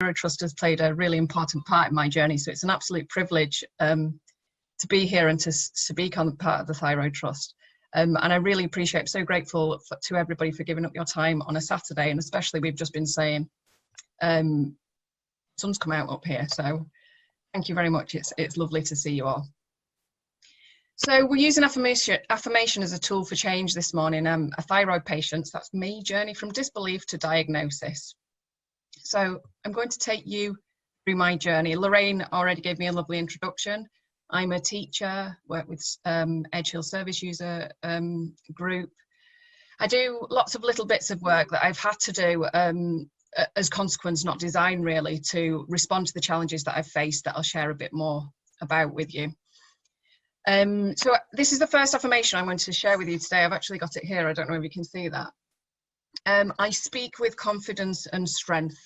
Thyroid Trust has played a really important part in my journey. So it's an absolute privilege to be here and to speak on the part of the Thyroid Trust. And I really appreciate, I'm so grateful to everybody for giving up your time on a Saturday. And especially we've just been saying, sun's come out up here. So thank you very much. It's lovely to see you all. So we're using affirmation as a tool for change this morning. I'm a thyroid patient, so that's me, journey from disbelief to diagnosis. So I'm going to take you through my journey. Lorraine already gave me a lovely introduction. I'm a teacher, work with Edgehill service user group. I do lots of little bits of work that I've had to do as consequence, not design really, to respond to the challenges that I've faced that I'll share a bit more about with you. So this is the first affirmation I'm going to share with you today. I've actually got it here. I don't know if you can see that. I speak with confidence and strength.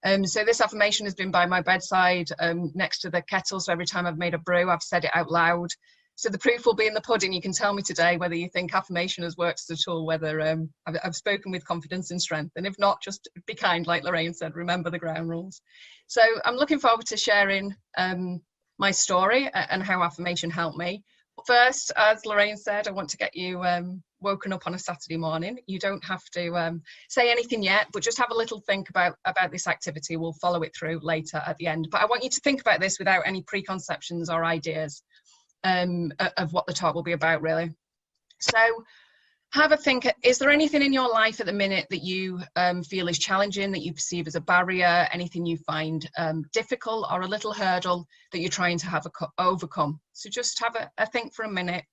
So this affirmation has been by my bedside next to the kettle. So every time I've made a brew, I've said it out loud. So the proof will be in the pudding. You can tell me today whether you think affirmation has worked at all, whether I've spoken with confidence and strength. And if not, just be kind, like Lorraine said, remember the ground rules. So I'm looking forward to sharing my story and how affirmation helped me. First, as Lorraine said, I want to get you woken up on a Saturday morning. You don't have to say anything yet, but just have a little think about this activity. We'll follow it through later at the end. But I want you to think about this without any preconceptions or ideas of what the talk will be about, really. So have a think. Is there anything in your life at the minute that you feel is challenging, that you perceive as a barrier, anything you find difficult or a little hurdle that you're trying to overcome? So just have a think for a minute.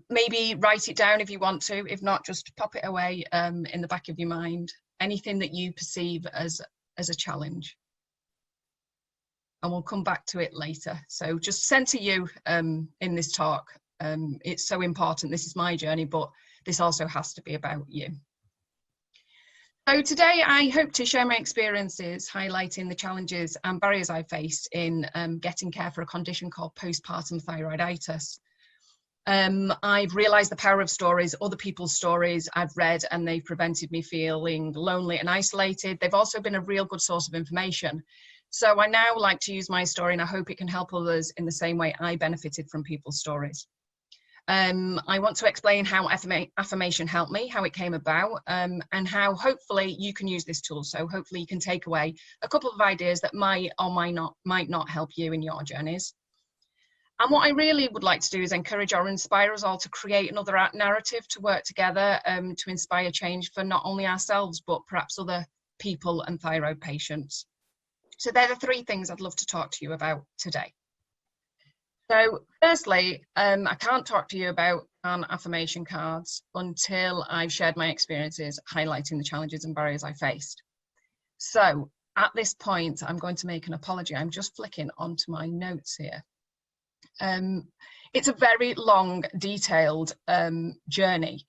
Maybe write it down if you want to. If not, just pop it away in the back of your mind. Anything that you perceive as a challenge. And we'll come back to it later. So just center you in this talk. It's so important. This is my journey, but this also has to be about you. So today I hope to share my experiences highlighting the challenges and barriers I faced in getting care for a condition called postpartum thyroiditis. I've realized the power of stories, other people's stories I've read, and they've prevented me feeling lonely and isolated. They've also been a real good source of information. So I now like to use my story, and I hope it can help others in the same way I benefited from people's stories. I want to explain how affirmation helped me, how it came about, and how hopefully you can use this tool. So hopefully you can take away a couple of ideas that might or might not help you in your journeys. And what I really would like to do is encourage or inspire us all to create another narrative, to work together to inspire change for not only ourselves, but perhaps other people and thyroid patients. So they're the three things I'd love to talk to you about today. So firstly, I can't talk to you about affirmation cards until I've shared my experiences highlighting the challenges and barriers I faced. So at this point, I'm going to make an apology. I'm just flicking onto my notes here. It's a very long, detailed journey.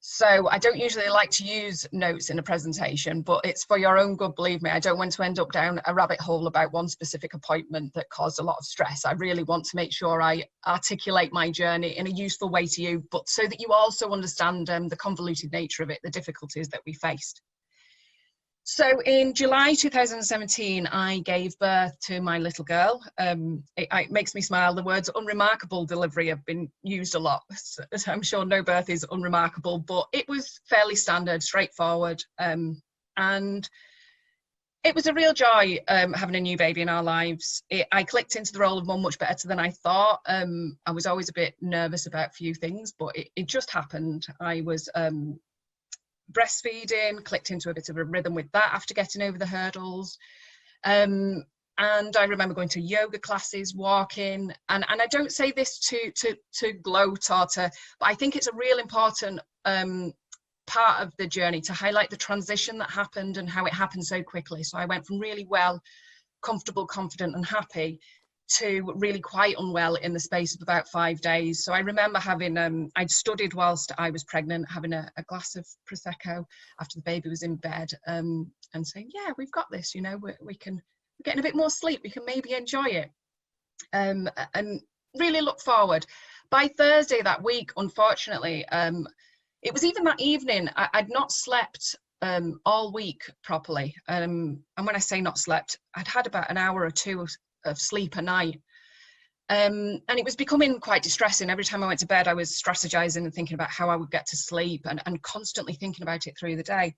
So I don't usually like to use notes in a presentation, but it's for your own good, believe me. I don't want to end up down a rabbit hole about one specific appointment that caused a lot of stress. I really want to make sure I articulate my journey in a useful way to you, but so that you also understand the convoluted nature of it, the difficulties that we faced. So in July 2017, I gave birth to my little girl. It makes me smile. The words unremarkable delivery have been used a lot. So I'm sure no birth is unremarkable, but it was fairly standard, straightforward. And it was a real joy having a new baby in our lives. I clicked into the role of mum much better than I thought. I was always a bit nervous about a few things, but it just happened. I was breastfeeding, clicked into a bit of a rhythm with that after getting over the hurdles. And I remember going to yoga classes, walking, and I don't say this to gloat or to, but I think it's a real important part of the journey to highlight the transition that happened and how it happened so quickly. So I went from really well, comfortable, confident and happy to really quite unwell in the space of about 5 days. So I remember having, I'd studied whilst I was pregnant, having a glass of Prosecco after the baby was in bed and saying, yeah, we've got this, you know, we're getting a bit more sleep, we can maybe enjoy it and really look forward. By Thursday that week, unfortunately, it was even that evening, I'd not slept all week properly. And when I say not slept, I'd had about an hour or two of sleep a night. And it was becoming quite distressing. Every time I went to bed, I was strategizing and thinking about how I would get to sleep, and constantly thinking about it through the day.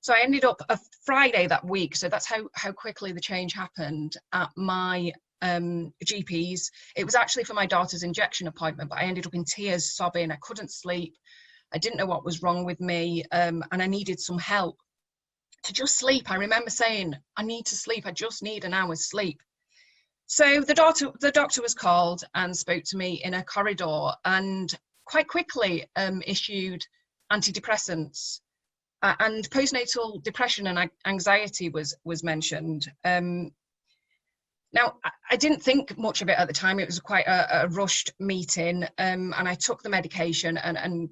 So I ended up a Friday that week. So that's how quickly the change happened at my GP's. It was actually for my daughter's injection appointment, but I ended up in tears, sobbing. I couldn't sleep. I didn't know what was wrong with me, and I needed some help to just sleep. I remember saying, I need to sleep. I just need an hour's sleep. So the doctor was called and spoke to me in a corridor, and quite quickly issued antidepressants. And postnatal depression and anxiety was mentioned. Now, I didn't think much of it at the time. It was quite a rushed meeting, and I took the medication and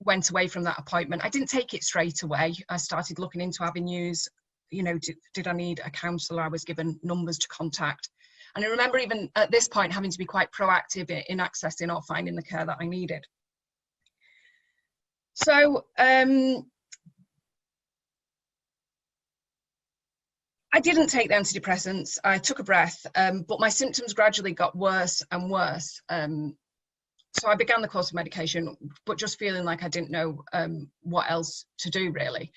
went away from that appointment. I didn't take it straight away. I started looking into avenues. You know, did I need a counsellor? I was given numbers to contact. And I remember even at this point having to be quite proactive in accessing or finding the care that I needed. So I didn't take the antidepressants. I took a breath, but my symptoms gradually got worse and worse. So I began the course of medication, but just feeling like I didn't know what else to do, really.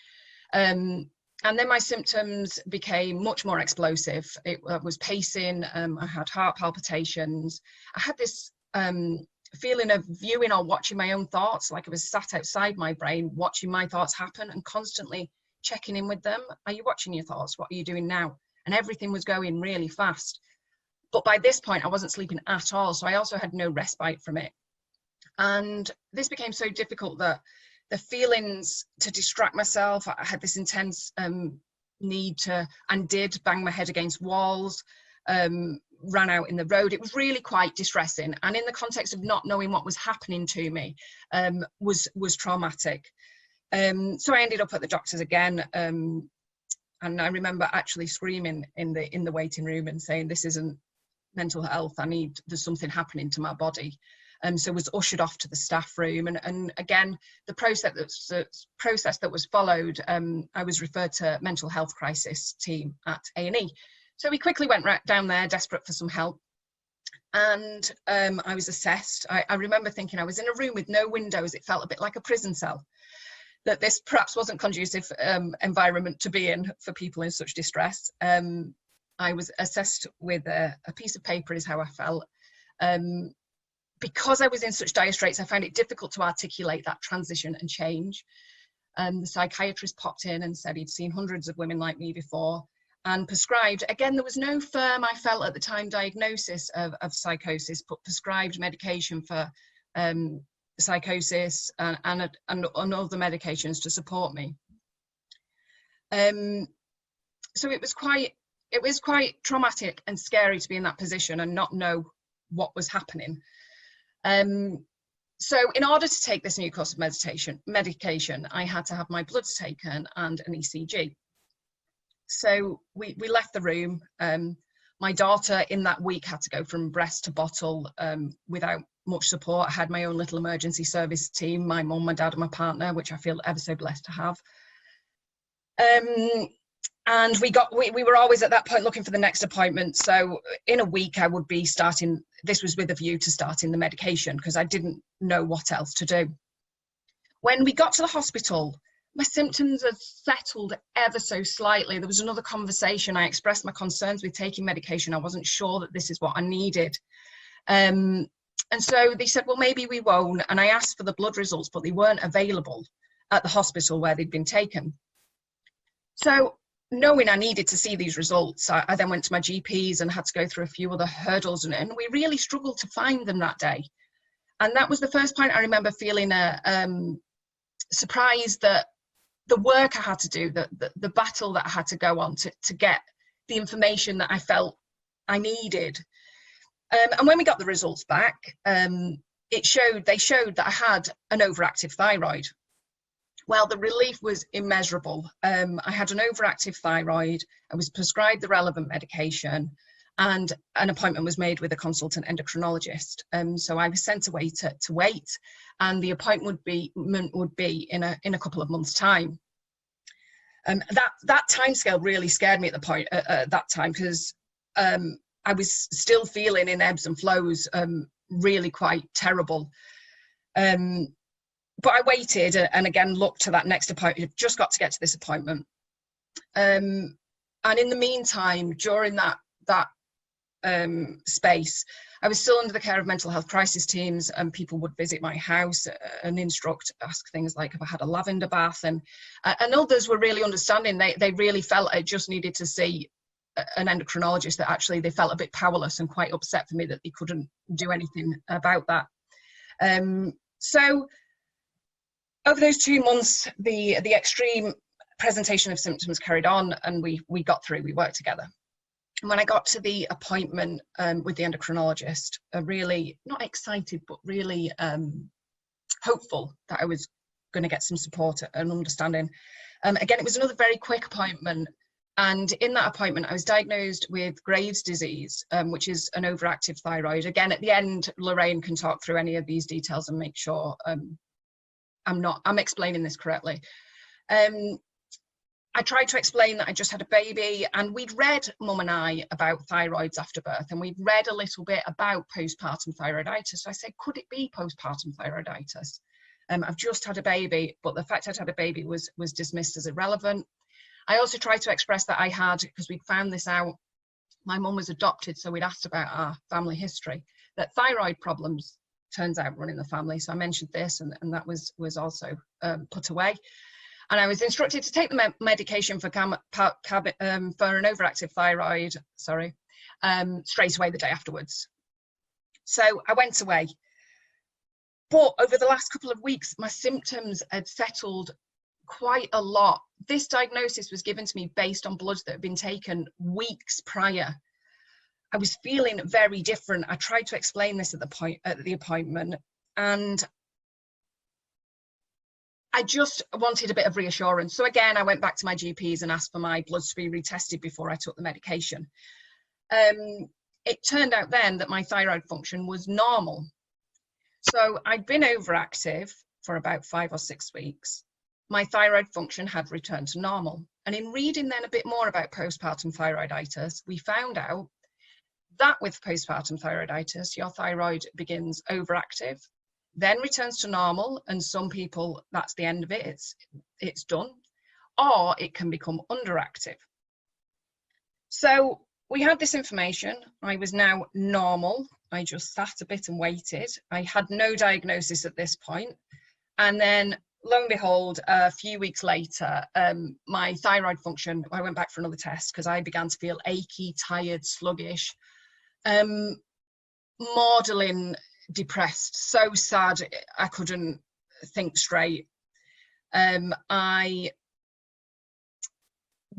And then my symptoms became much more explosive. I was pacing, I had heart palpitations. I had this feeling of viewing or watching my own thoughts, like I was sat outside my brain, watching my thoughts happen and constantly checking in with them. Are you watching your thoughts? What are you doing now? And everything was going really fast. But by this point, I wasn't sleeping at all. So I also had no respite from it. And this became so difficult that the feelings to distract myself, I had this intense need to, and did, bang my head against walls, ran out in the road. It was really quite distressing. And in the context of not knowing what was happening to me, was traumatic. So I ended up at the doctor's again. And I remember actually screaming in the waiting room and saying, this isn't mental health. There's something happening to my body. So was ushered off to the staff room, and again, the process that was followed, I was referred to mental health crisis team at A&E. So we quickly went right down there, desperate for some help, and I was assessed. I remember thinking I was in a room with no windows. It felt a bit like a prison cell, that this perhaps wasn't conducive environment to be in for people in such distress. I was assessed with a piece of paper is how I felt. Because I was in such dire straits, I found it difficult to articulate that transition and change. The psychiatrist popped in and said he'd seen hundreds of women like me before and prescribed, again, there was no firm, I felt at the time, diagnosis of psychosis, but prescribed medication for psychosis and other medications to support me. So it was quite traumatic and scary to be in that position and not know what was happening. So in order to take this new course of medication, I had to have my bloods taken and an ECG. So we left the room. My daughter in that week had to go from breast to bottle without much support. I had my own little emergency service team, my mum, my dad and my partner, which I feel ever so blessed to have. And we were always at that point looking for the next appointment. So in a week I would be starting, this was with a view to starting the medication because I didn't know what else to do. When we got to the hospital, my symptoms had settled ever so slightly. There was another conversation. I expressed my concerns with taking medication. I wasn't sure that this is what I needed. And so they said, well, maybe we won't. And I asked for the blood results, but they weren't available at the hospital where they'd been taken. So knowing I needed to see these results, I then went to my GPs and had to go through a few other hurdles, and we really struggled to find them that day. And that was the first point I remember feeling surprised that the work I had to do, the battle that I had to go on to get the information that I felt I needed. And when we got the results back, they showed that I had an overactive thyroid. Well, the relief was immeasurable. I had an overactive thyroid. I was prescribed the relevant medication, and an appointment was made with a consultant endocrinologist. So I was sent away to wait, and the appointment would be in a couple of months' time. That timescale really scared me at the point at that time, because I was still feeling in ebbs and flows, really quite terrible. But I waited and again looked to that next appointment. Just got to get to this appointment, and in the meantime, during that space, I was still under the care of mental health crisis teams, and people would visit my house and ask things like if I had a lavender bath, and others were really understanding. They really felt I just needed to see an endocrinologist, that actually they felt a bit powerless and quite upset for me that they couldn't do anything about that. So over those 2 months, the extreme presentation of symptoms carried on, and we worked together. And when I got to the appointment with the endocrinologist, really not excited, but really hopeful that I was going to get some support and understanding. Again, it was another very quick appointment. And in that appointment, I was diagnosed with Graves' disease, which is an overactive thyroid. Again, at the end, Lorraine can talk through any of these details and make sure I'm explaining this correctly. I tried to explain that I just had a baby, and we'd read, Mum and I, about thyroids after birth, and we'd read a little bit about postpartum thyroiditis. So I said, could it be postpartum thyroiditis? I've just had a baby, but the fact I'd had a baby was dismissed as irrelevant. I also tried to express that I had, because we'd found this out, my mum was adopted, so we'd asked about our family history, that thyroid problems turns out run in the family. So I mentioned this, and that was also put away. And I was instructed to take the medication for an overactive thyroid, straight away the day afterwards. So I went away. But over the last couple of weeks, my symptoms had settled quite a lot. This diagnosis was given to me based on bloods that had been taken weeks prior. I was feeling very different. I tried to explain this at the appointment, and I just wanted a bit of reassurance. So again, I went back to my GPs and asked for my bloods to be retested before I took the medication. It turned out then that my thyroid function was normal. So I'd been overactive for about 5 or 6 weeks. My thyroid function had returned to normal. And in reading then a bit more about postpartum thyroiditis, we found out that with postpartum thyroiditis, your thyroid begins overactive, then returns to normal, and some people, that's the end of it, it's done, or it can become underactive. So we had this information. I was now normal. I just sat a bit and waited. I had no diagnosis at this point. And then lo and behold, a few weeks later, my thyroid function, I went back for another test because I began to feel achy, tired, sluggish, maudlin, depressed, so sad I couldn't think straight. I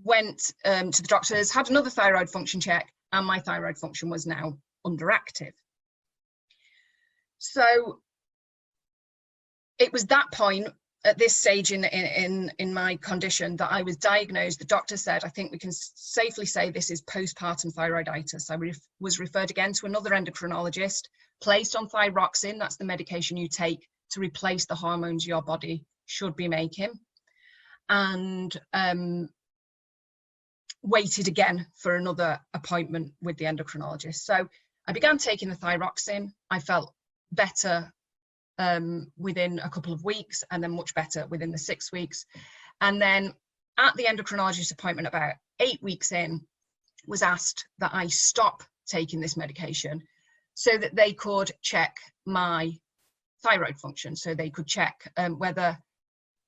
went to the doctors, had another thyroid function check, and my thyroid function was now underactive. So it was that point, at this stage in my condition, that I was diagnosed. The doctor said, I think we can safely say this is postpartum thyroiditis. I was referred again to another endocrinologist, placed on thyroxine. That's the medication you take to replace the hormones your body should be making, and waited again for another appointment with the endocrinologist. So I began taking the thyroxine. I felt better within a couple of weeks, and then much better within the 6 weeks. And then at the endocrinologist appointment, about 8 weeks in, was asked that I stop taking this medication so that they could check my thyroid function. So they could check whether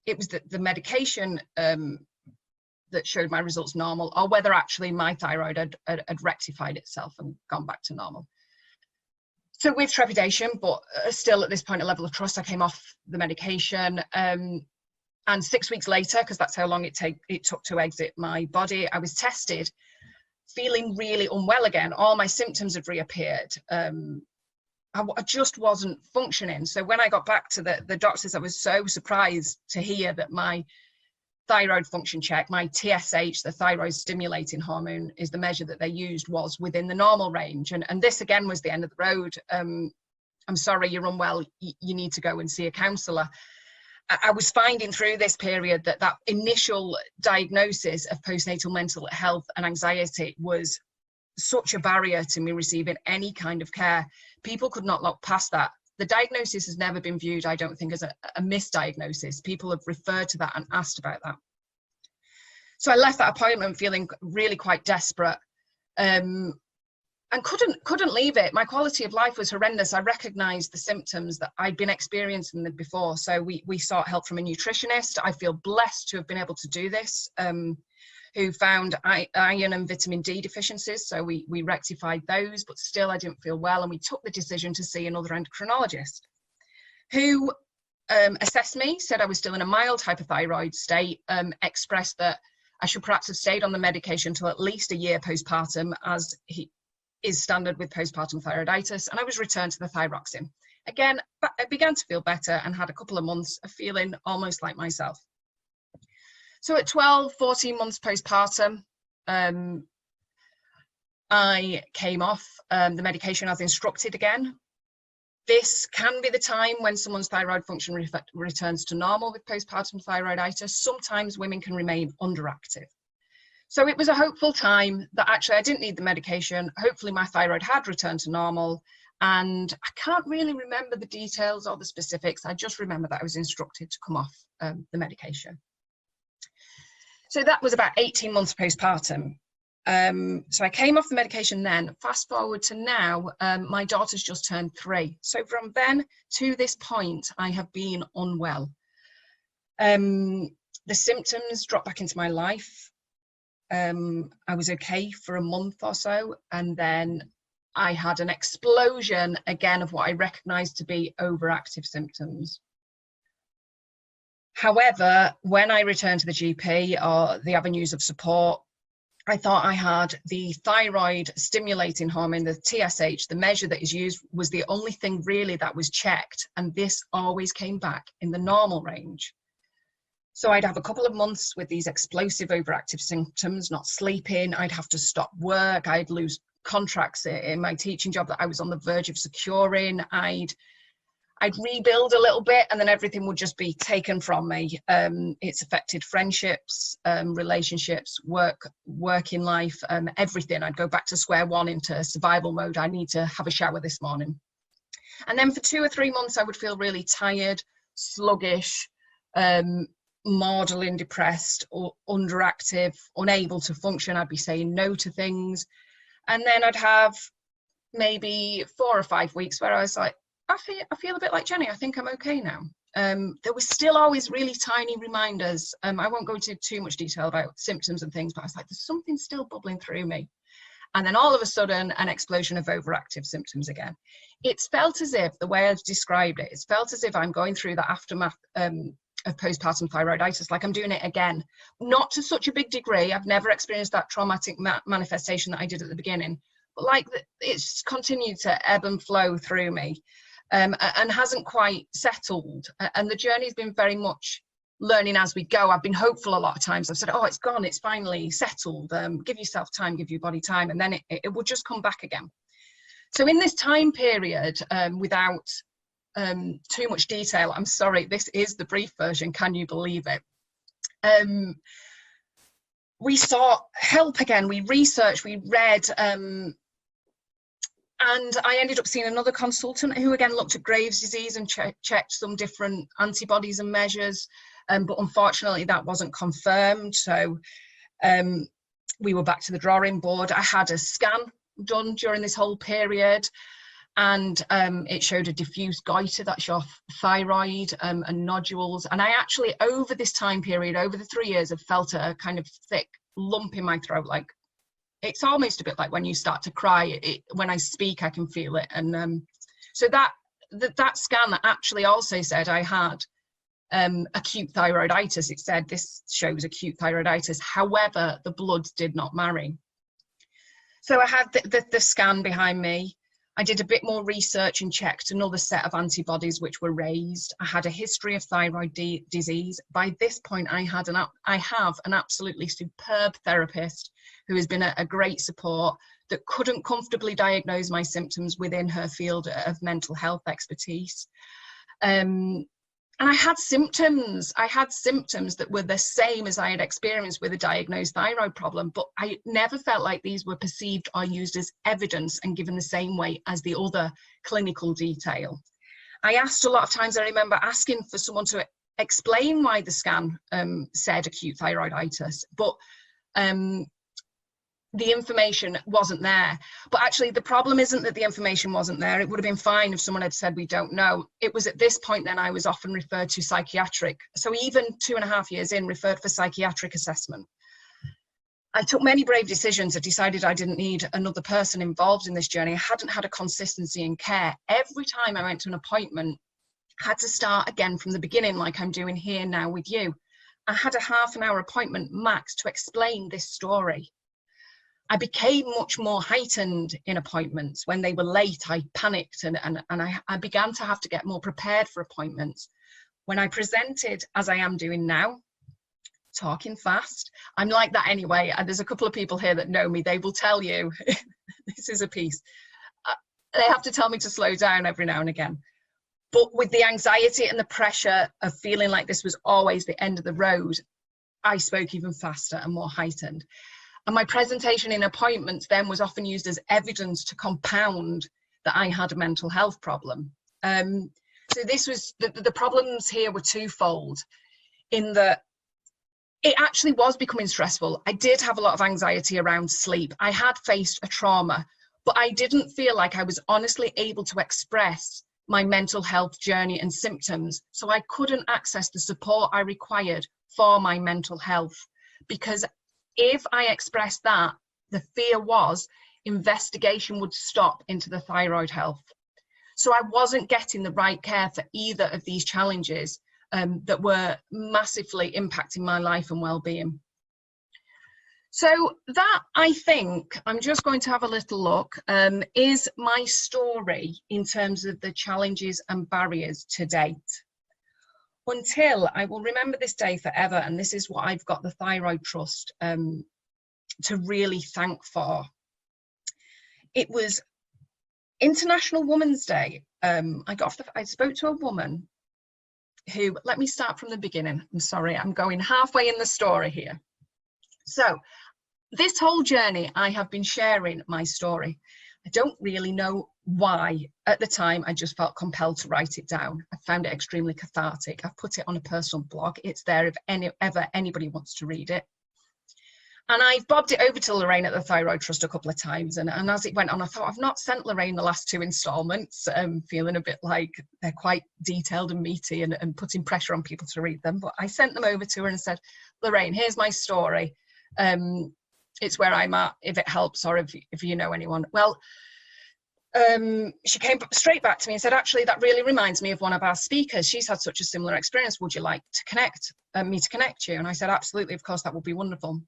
it was the medication that showed my results normal, or whether actually my thyroid had rectified itself and gone back to normal. So with trepidation, but still at this point a level of trust, I came off the medication. And 6 weeks later, because that's how long it took to exit my body, I was tested, feeling really unwell again. All my symptoms had reappeared. I just wasn't functioning. So when I got back to the doctors, I was so surprised to hear that my thyroid function check, my TSH, the thyroid stimulating hormone, is the measure that they used, was within the normal range. And this again was the end of the road. I'm sorry, you're unwell, you need to go and see a counsellor. I was finding through this period that that initial diagnosis of postnatal mental health and anxiety was such a barrier to me receiving any kind of care. People could not look past that. The diagnosis has never been viewed, I don't think, as a misdiagnosis. People have referred to that and asked about that. So I left that appointment feeling really quite desperate, and couldn't leave it. My quality of life was horrendous. I recognized the symptoms that I'd been experiencing before. So we sought help from a nutritionist. I feel blessed to have been able to do this, who found iron and vitamin D deficiencies. So we rectified those, but still I didn't feel well. And we took the decision to see another endocrinologist who assessed me, said I was still in a mild hypothyroid state, expressed that I should perhaps have stayed on the medication till at least a year postpartum, as is standard with postpartum thyroiditis, and I was returned to the thyroxine. Again, I began to feel better and had a couple of months of feeling almost like myself. So at 12, 14 months postpartum, I came off the medication as instructed again. This can be the time when someone's thyroid function returns to normal with postpartum thyroiditis. Sometimes women can remain underactive. So it was a hopeful time that actually I didn't need the medication. Hopefully my thyroid had returned to normal, and I can't really remember the details or the specifics. I just remember that I was instructed to come off the medication. So that was about 18 months postpartum. So I came off the medication then. Fast forward to now, my daughter's just turned 3. So from then to this point, I have been unwell. The symptoms dropped back into my life. I was okay for a month or so, and then I had an explosion again of what I recognized to be overactive symptoms. However, when I returned to the GP or the avenues of support, I thought I had the thyroid stimulating hormone, the TSH, the measure that is used, was the only thing really that was checked, and this always came back in the normal range. So I'd have a couple of months with these explosive overactive symptoms, not sleeping. I'd have to stop work. I'd lose contracts in my teaching job that I was on the verge of securing. I'd rebuild a little bit, and then everything would just be taken from me. It's affected friendships, relationships, working life, everything. I'd go back to square one into survival mode. I need to have a shower this morning. And then for 2 or 3 months, I would feel really tired, sluggish, maudlin, depressed, or underactive, unable to function. I'd be saying no to things. And then I'd have maybe 4 or 5 weeks where I was like, I feel a bit like Jenny. I think I'm okay now. There was still always really tiny reminders. I won't go into too much detail about symptoms and things, but I was like, there's something still bubbling through me. And then all of a sudden, an explosion of overactive symptoms again. It's felt as if, the way I've described it, it's felt as if I'm going through the aftermath of postpartum thyroiditis, like I'm doing it again. Not to such a big degree. I've never experienced that traumatic manifestation that I did at the beginning, but like it's continued to ebb and flow through me. And hasn't quite settled. And the journey's been very much learning as we go. I've been hopeful a lot of times. I've said, oh, it's gone, it's finally settled. Give yourself time, give your body time, and then it will just come back again. So in this time period, without too much detail, I'm sorry, this is the brief version, can you believe it? We sought help again, we researched, we read, and I ended up seeing another consultant who again looked at Graves' disease and checked some different antibodies and measures, but unfortunately that wasn't confirmed. So we were back to the drawing board. I had a scan done during this whole period, and it showed a diffuse goiter, that's your thyroid, and nodules. And I actually, over this time period, over the 3 years, have felt a kind of thick lump in my throat, like it's almost a bit like when you start to cry. When I speak, I can feel it. And so that scan actually also said I had acute thyroiditis. It said this shows acute thyroiditis. However, the bloods did not marry. So I had the scan behind me. I did a bit more research and checked another set of antibodies which were raised. I had a history of thyroid disease. By this point, I have an absolutely superb therapist who has been a great support, that couldn't comfortably diagnose my symptoms within her field of mental health expertise. And I had symptoms that were the same as I had experienced with a diagnosed thyroid problem, but I never felt like these were perceived or used as evidence and given the same weight as the other clinical detail. I asked a lot of times, I remember asking for someone to explain why the scan said acute thyroiditis, but the information wasn't there. But actually the problem isn't that the information wasn't there. It would have been fine if someone had said we don't know. It was at this point then I was often referred to psychiatric. So even 2.5 years in, referred for psychiatric assessment. I took many brave decisions. I decided I didn't need another person involved in this journey. I hadn't had a consistency in care. Every time I went to an appointment, I had to start again from the beginning, like I'm doing here now with you. I had a half-an-hour appointment max to explain this story. I became much more heightened in appointments. When they were late, I panicked and I began to have to get more prepared for appointments. When I presented, as I am doing now, talking fast, I'm like that anyway. And there's a couple of people here that know me. They will tell you, this is a piece. They have to tell me to slow down every now and again. But with the anxiety and the pressure of feeling like this was always the end of the road, I spoke even faster and more heightened. And my presentation in appointments then was often used as evidence to compound that I had a mental health problem. So this was, the problems here were twofold, in that it actually was becoming stressful. I did have a lot of anxiety around sleep. I had faced a trauma, but I didn't feel like I was honestly able to express my mental health journey and symptoms. So I couldn't access the support I required for my mental health, because if I expressed that, the fear was investigation would stop into the thyroid health. So I wasn't getting the right care for either of these challenges that were massively impacting my life and well-being. So that, I think, I'm just going to have a little look, is my story in terms of the challenges and barriers to date. Until I will remember this day forever, and this is what I've got the Thyroid Trust to really thank for. It was International Women's Day. I spoke to a woman who, let me start from the beginning. I'm sorry, I'm going halfway in the story here. So this whole journey, I have been sharing my story. I don't really know why. At the time, I just felt compelled to write it down. I found it extremely cathartic. I've put it on a personal blog. It's there if ever anybody wants to read it. And I've bobbed it over to Lorraine at the Thyroid Trust a couple of times. And as it went on, I thought, I've not sent Lorraine the last 2 installments, feeling a bit like they're quite detailed and meaty and putting pressure on people to read them. But I sent them over to her and said, Lorraine, here's my story. It's where I'm at, if it helps, or if you know anyone. Well, she came straight back to me and said, actually, that really reminds me of one of our speakers. She's had such a similar experience. Would you like to connect, me to connect you? And I said, absolutely, of course, that would be wonderful.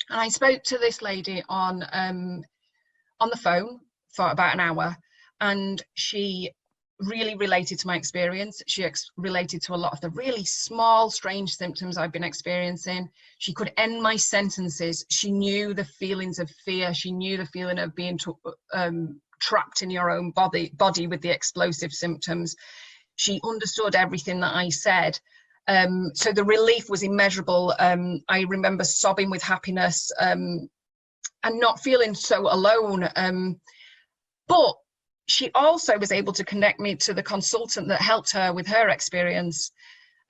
And I spoke to this lady on the phone for about an hour, and she really related to my experience. She related to a lot of the really small, strange symptoms I've been experiencing. She could end my sentences. She knew the feelings of fear. She knew the feeling of being trapped in your own body with the explosive symptoms. She understood everything that I said. So the relief was immeasurable. I remember sobbing with happiness and not feeling so alone. But she also was able to connect me to the consultant that helped her with her experience.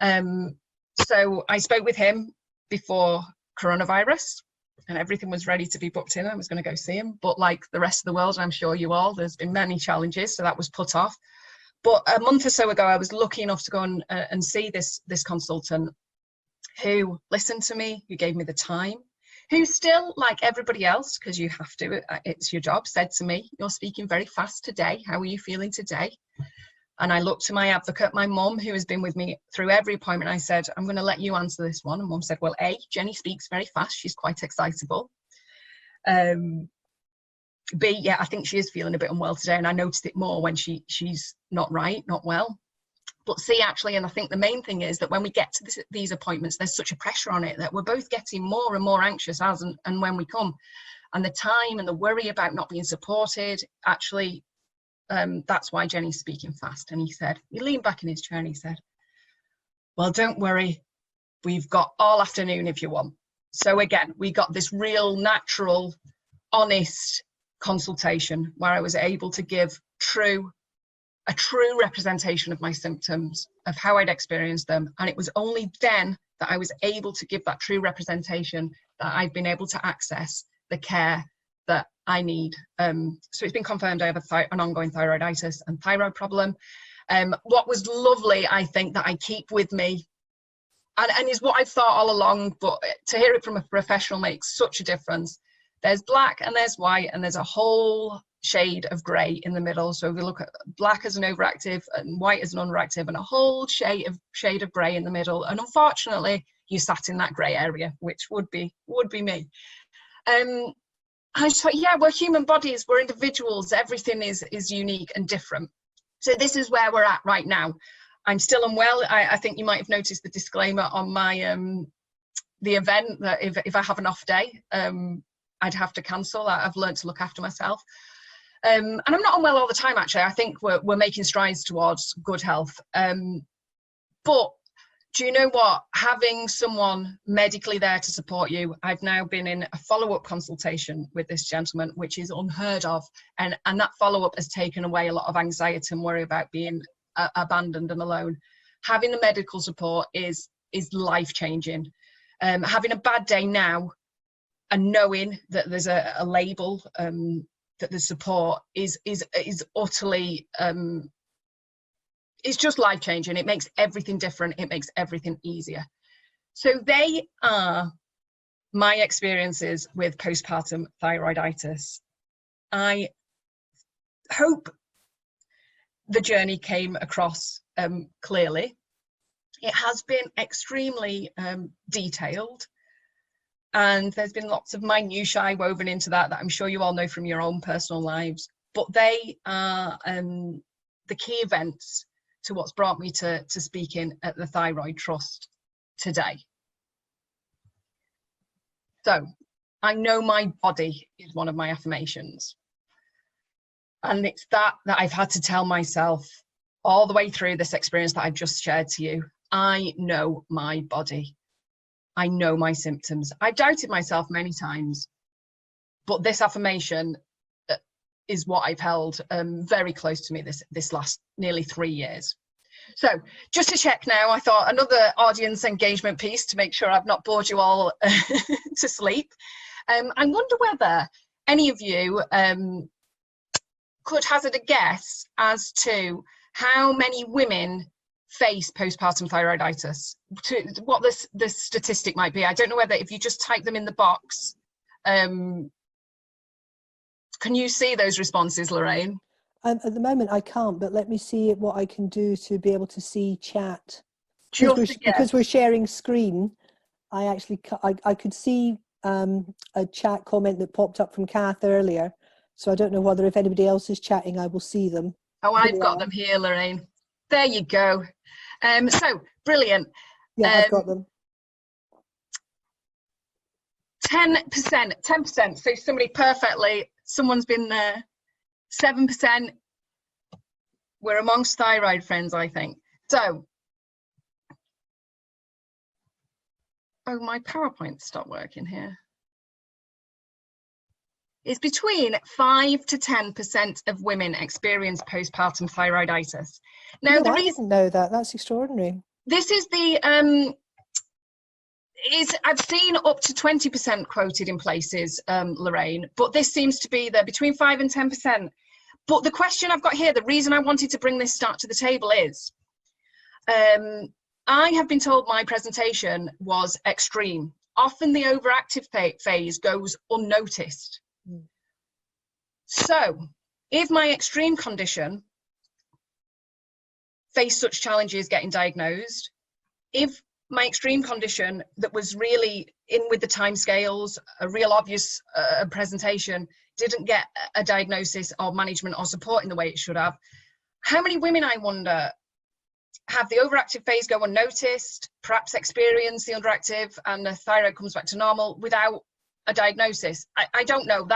So I spoke with him before coronavirus, and everything was ready to be booked in. I was going to go see him, but like the rest of the world, I'm sure you all, there's been many challenges, so that was put off. But a month or so ago, I was lucky enough to go and see this consultant who listened to me, who gave me the time, who still, like everybody else, because you have to, it's your job, said to me, you're speaking very fast today. How are you feeling today? And I looked to my advocate, my mum, who has been with me through every appointment. I said, I'm going to let you answer this one. And mum said, well, A, Jenny speaks very fast. She's quite excitable. B, yeah, I think she is feeling a bit unwell today, and I noticed it more when she's not right, not well. But C, actually, and I think the main thing is that when we get to these appointments, there's such a pressure on it that we're both getting more and more anxious as and when we come. And the time and the worry about not being supported, actually, that's why Jenny's speaking fast. And he said, he leaned back in his chair and he said, well, don't worry, we've got all afternoon if you want. So again, we got this real natural, honest consultation where I was able to give a true representation of my symptoms, of how I'd experienced them. And it was only then that I was able to give that true representation that I've been able to access the care that I need. So it's been confirmed I have an ongoing thyroiditis and thyroid problem. What was lovely, I think, that I keep with me, and is what I've thought all along, but to hear it from a professional makes such a difference. There's black and there's white, and there's a whole shade of grey in the middle. So if we look at black as an overactive and white as an underactive, and a whole shade of grey in the middle. And unfortunately, you sat in that grey area, which would be me. I just thought, yeah, we're human bodies, we're individuals, everything is unique and different. So this is where we're at right now. I'm still unwell. I think you might have noticed the disclaimer on my the event that if I have an off day, I'd have to cancel. I've learned to look after myself. And I'm not unwell all the time, actually. I think we're making strides towards good health. But do you know what? Having someone medically there to support you, I've now been in a follow-up consultation with this gentleman, which is unheard of. And that follow-up has taken away a lot of anxiety and worry about being abandoned and alone. Having the medical support is life-changing. Having a bad day now and knowing that there's a label, that the support is utterly, it's just life-changing. It makes everything different. It makes everything easier. So they are my experiences with postpartum thyroiditis. I hope the journey came across clearly. It has been extremely detailed, and there's been lots of minutiae woven into that I'm sure you all know from your own personal lives, but they are the key events to what's brought me to speaking at the Thyroid Trust today. So I know my body is one of my affirmations. And it's that I've had to tell myself all the way through this experience that I've just shared to you. I know my body. I know my symptoms. I've doubted myself many times, but this affirmation is what I've held very close to me this last nearly 3 years. So just to check now, I thought another audience engagement piece to make sure I've not bored you all to sleep. I wonder whether any of you could hazard a guess as to how many women face postpartum thyroiditis, to what the statistic might be. I don't know whether if you just type them in the box, can you see those responses, Lorraine? At the moment I can't, but let me see what I can do to be able to see chat. Because we're sharing screen, I could see a chat comment that popped up from Kath earlier. So I don't know whether if anybody else is chatting, I will see them. Oh, I've got them here, Lorraine. There you go. So brilliant. Yeah, I've got them. 10%. So someone's been there. 7%. We're amongst thyroid friends, I think. So, oh, my PowerPoint stopped working here. It's between 5 to 10% of women experience postpartum thyroiditis. Now, I didn't know that. That's extraordinary. This is I've seen up to 20% quoted in places, Lorraine, but this seems to be between 5 and 10%. But the question I've got here, the reason I wanted to bring this start to the table is, I have been told my presentation was extreme. Often the overactive phase goes unnoticed. So if my extreme condition faced such challenges getting diagnosed, if my extreme condition that was really in with the timescales, a real obvious presentation, didn't get a diagnosis or management or support in the way it should have, how many women, I wonder, have the overactive phase go unnoticed, perhaps experience the underactive and the thyroid comes back to normal without a diagnosis? I don't know.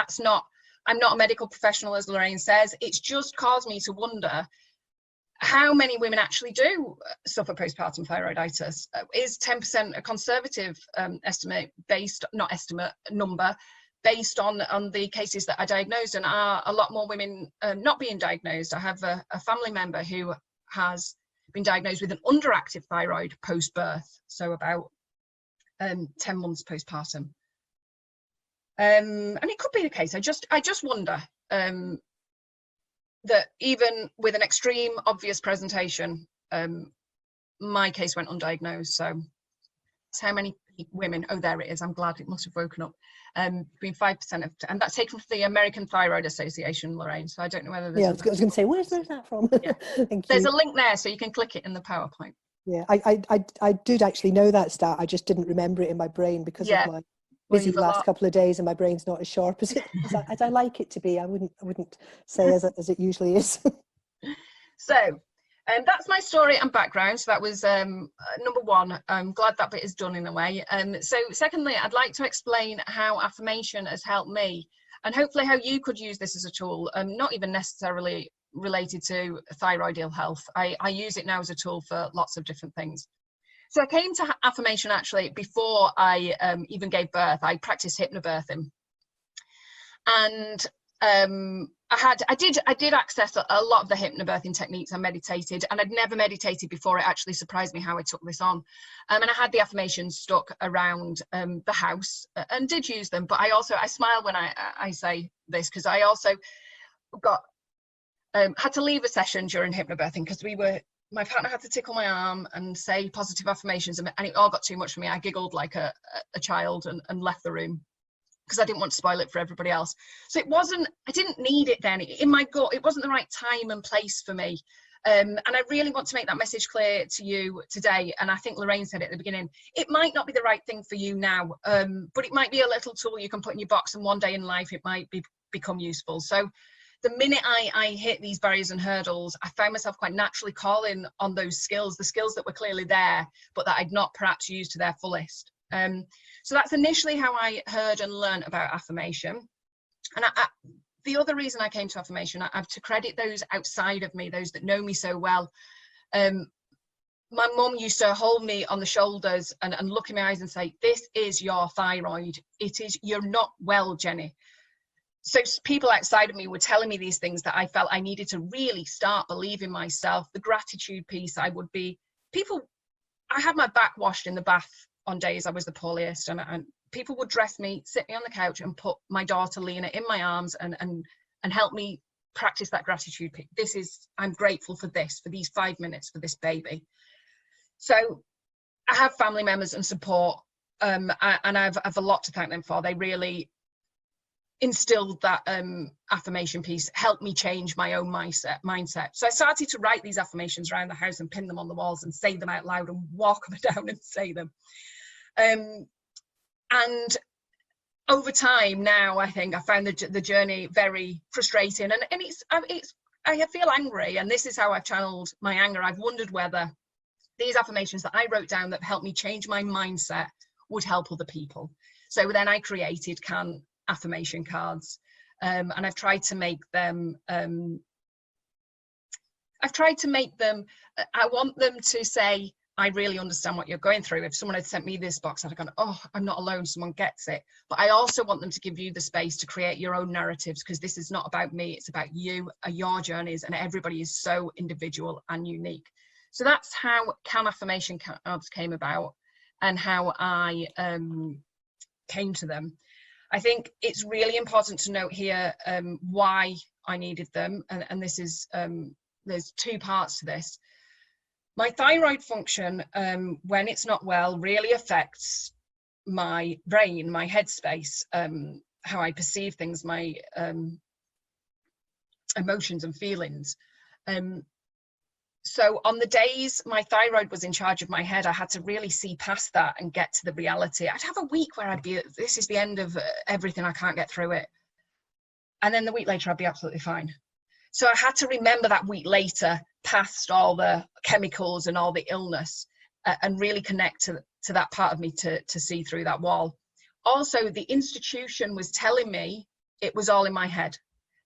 I'm not a medical professional, as Lorraine says. It's just caused me to wonder how many women actually do suffer postpartum thyroiditis? Is 10% a conservative number based on the cases that are diagnosed, and are a lot more women not being diagnosed? I have a family member who has been diagnosed with an underactive thyroid post-birth, so about 10 months postpartum. And it could be the case. I just wonder that even with an extreme obvious presentation, my case went undiagnosed. So it's how many women, oh there it is, I'm glad it must have woken up, between 5% of, and that's taken from the American Thyroid Association, Lorraine, so I don't know whether there's I was going to say, where's that from? Yeah. Thank there's you. a link there, so you can click it in the PowerPoint. Yeah, I did actually know that stat. I just didn't remember it in my brain because of my busy last couple of days, and my brain's not as sharp as as I like it to be. I wouldn't say as it usually is. So that's my story and background. So that was number one. I'm glad that bit is done in a way. So secondly, I'd like to explain how affirmation has helped me, and hopefully how you could use this as a tool, not even necessarily related to thyroid ill health. I use it now as a tool for lots of different things. So I came to affirmation actually before I even gave birth. I practiced hypnobirthing, and I did access a lot of the hypnobirthing techniques. I meditated, and I'd never meditated before. It actually surprised me how I took this on, and I had the affirmations stuck around the house and did use them. But I smile when I say this, because I also got had to leave a session during hypnobirthing because my partner had to tickle my arm and say positive affirmations, and it all got too much for me. I giggled like a child and left the room because I didn't want to spoil it for everybody else. So I didn't need it then. In my gut, it wasn't the right time and place for me. And I really want to make that message clear to you today. And I think Lorraine said it at the beginning, it might not be the right thing for you now, but it might be a little tool you can put in your box, and one day in life it might become useful. So the minute I hit these barriers and hurdles, I found myself quite naturally calling on those skills, the skills that were clearly there, but that I'd not perhaps used to their fullest. So that's initially how I heard and learned about affirmation. And the other reason I came to affirmation, I have to credit those outside of me, those that know me so well. My mum used to hold me on the shoulders and look in my eyes and say, "This is your thyroid. You're not well, Jenny." So people outside of me were telling me these things that I felt I needed to really start believing myself. The gratitude piece, I had my back washed in the bath on days I was the poorest, and people would dress me, sit me on the couch, and put my daughter Lena in my arms and help me practice that gratitude piece. I'm grateful for this, for these 5 minutes, for this baby. So I have family members and support, and I've a lot to thank them for. They really instilled that affirmation piece, helped me change my own mindset. So I started to write these affirmations around the house and pin them on the walls and say them out loud and walk them down and say them. And over time now, I think I found the journey very frustrating, and I feel angry, and this is how I've channeled my anger. I've wondered whether these affirmations that I wrote down that helped me change my mindset would help other people. So then I created affirmation cards, and I've tried to make them I want them to say, I really understand what you're going through. If someone had sent me this box, I'd have gone, oh, I'm not alone, someone gets it. But I also want them to give you the space to create your own narratives, because this is not about me, it's about you, your journeys, and everybody is so individual and unique. So that's how affirmation cards came about, and how I came to them. I think it's really important to note here why I needed them, and this is there's two parts to this. My thyroid function, when it's not well, really affects my brain, my headspace, how I perceive things, my emotions and feelings. So on the days my thyroid was in charge of my head, I had to really see past that and get to the reality. I'd have a week where I'd be, this is the end of everything, I can't get through it. And then the week later, I'd be absolutely fine. So I had to remember that week later, past all the chemicals and all the illness, and really connect to that part of me to see through that wall. Also, the institution was telling me it was all in my head.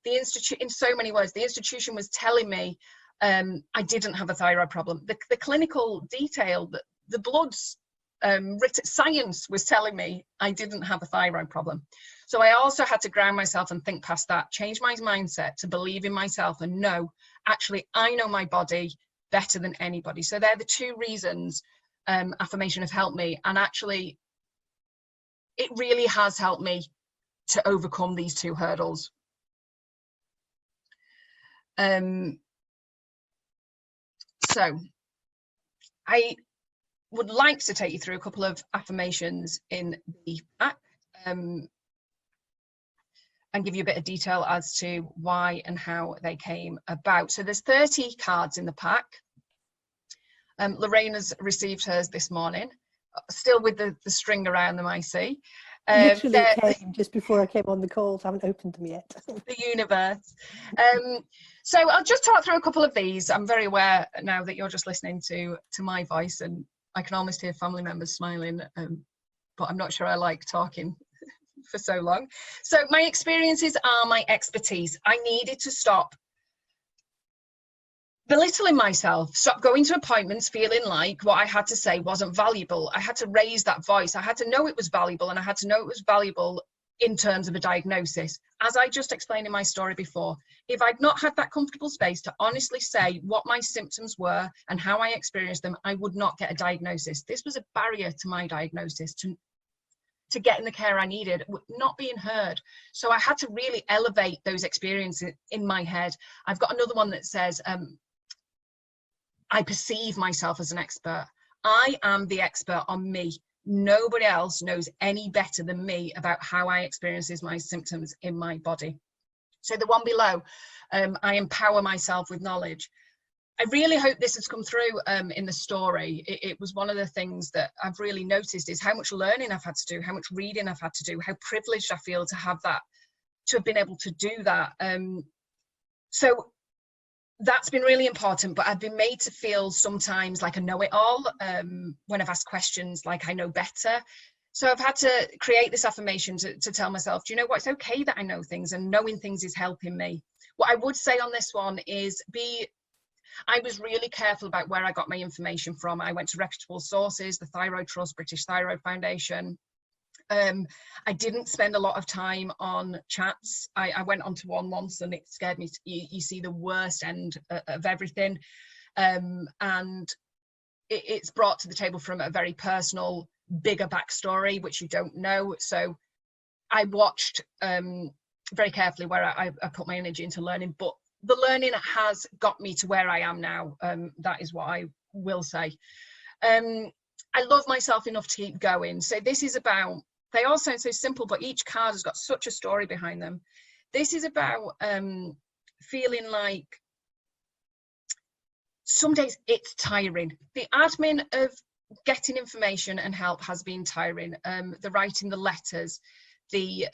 The institute, in so many words, the institution was telling me I didn't have a thyroid problem. The clinical detail, the blood's written science was telling me I didn't have a thyroid problem. So I also had to ground myself and think past that, change my mindset to believe in myself and know, actually, I know my body better than anybody. So they're the two reasons affirmation has helped me. And actually, it really has helped me to overcome these two hurdles. So I would like to take you through a couple of affirmations in the pack and give you a bit of detail as to why and how they came about. So there's 30 cards in the pack. Lorraine has received hers this morning, still with the string around them, I see. Literally came just before I came on the call, so I haven't opened them yet. The universe. So I'll just talk through a couple of these. I'm very aware now that you're just listening to my voice, and I can almost hear family members smiling, but I'm not sure I like talking for so long. So my experiences are my expertise. I needed to stop belittling myself, stop going to appointments feeling like what I had to say wasn't valuable. I had to raise that voice. I had to know it was valuable, and I had to know it was valuable in terms of a diagnosis. As I just explained in my story before, if I'd not had that comfortable space to honestly say what my symptoms were and how I experienced them, I would not get a diagnosis. This was a barrier to my diagnosis, to getting the care I needed, not being heard. So I had to really elevate those experiences in my head. I've got another one that says, I perceive myself as an expert. I am the expert on me. Nobody else knows any better than me about how I experience my symptoms in my body. So the one below, I empower myself with knowledge. I really hope this has come through in the story. It was one of the things that I've really noticed is how much learning I've had to do, how much reading I've had to do, how privileged I feel to have that, to have been able to do that. So that's been really important, but I've been made to feel sometimes like a know-it-all when I've asked questions like I know better. So I've had to create this affirmation to tell myself, do you know what, it's okay that I know things, and knowing things is helping me. What I would say on this one is I was really careful about where I got my information from. I went to reputable sources, the Thyroid Trust, British Thyroid Foundation. I didn't spend a lot of time on chats. I went onto one once and it scared me. You see the worst end of everything. And it's brought to the table from a very personal, bigger backstory, which you don't know. So I watched very carefully where I put my energy into learning, but the learning has got me to where I am now. That is what I will say. I love myself enough to keep going. So this is about, they all sound so simple, but each card has got such a story behind them. This is about feeling like some days it's tiring. The admin of getting information and help has been tiring. The writing the letters, the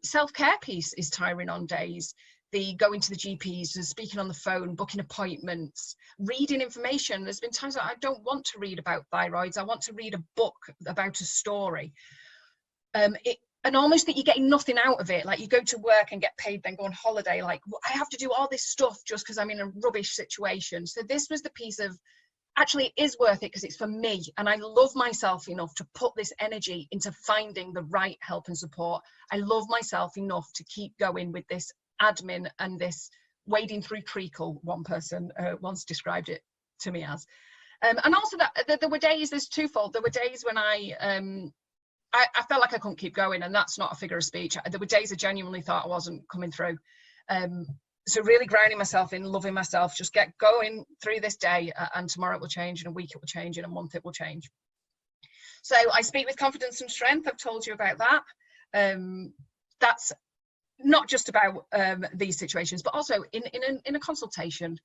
self-care piece is tiring on days. The going to the GPs, the speaking on the phone, booking appointments, reading information. There's been times that I don't want to read about thyroids. I want to read a book about a story. And almost that you're getting nothing out of it. Like you go to work and get paid, then go on holiday. Like I have to do all this stuff just because I'm in a rubbish situation. So this was the piece of, actually it is worth it because it's for me. And I love myself enough to put this energy into finding the right help and support. I love myself enough to keep going with this admin and this wading through treacle, one person once described it to me as. And also that there were days, there's twofold. There were days when I felt like I couldn't keep going, and that's not a figure of speech. There were days I genuinely thought I wasn't coming through. So really grounding myself in, loving myself, just get going through this day, and tomorrow it will change, in a week it will change, in a month it will change. So I speak with confidence and strength. I've told you about that. That's not just about these situations, but also in a consultation.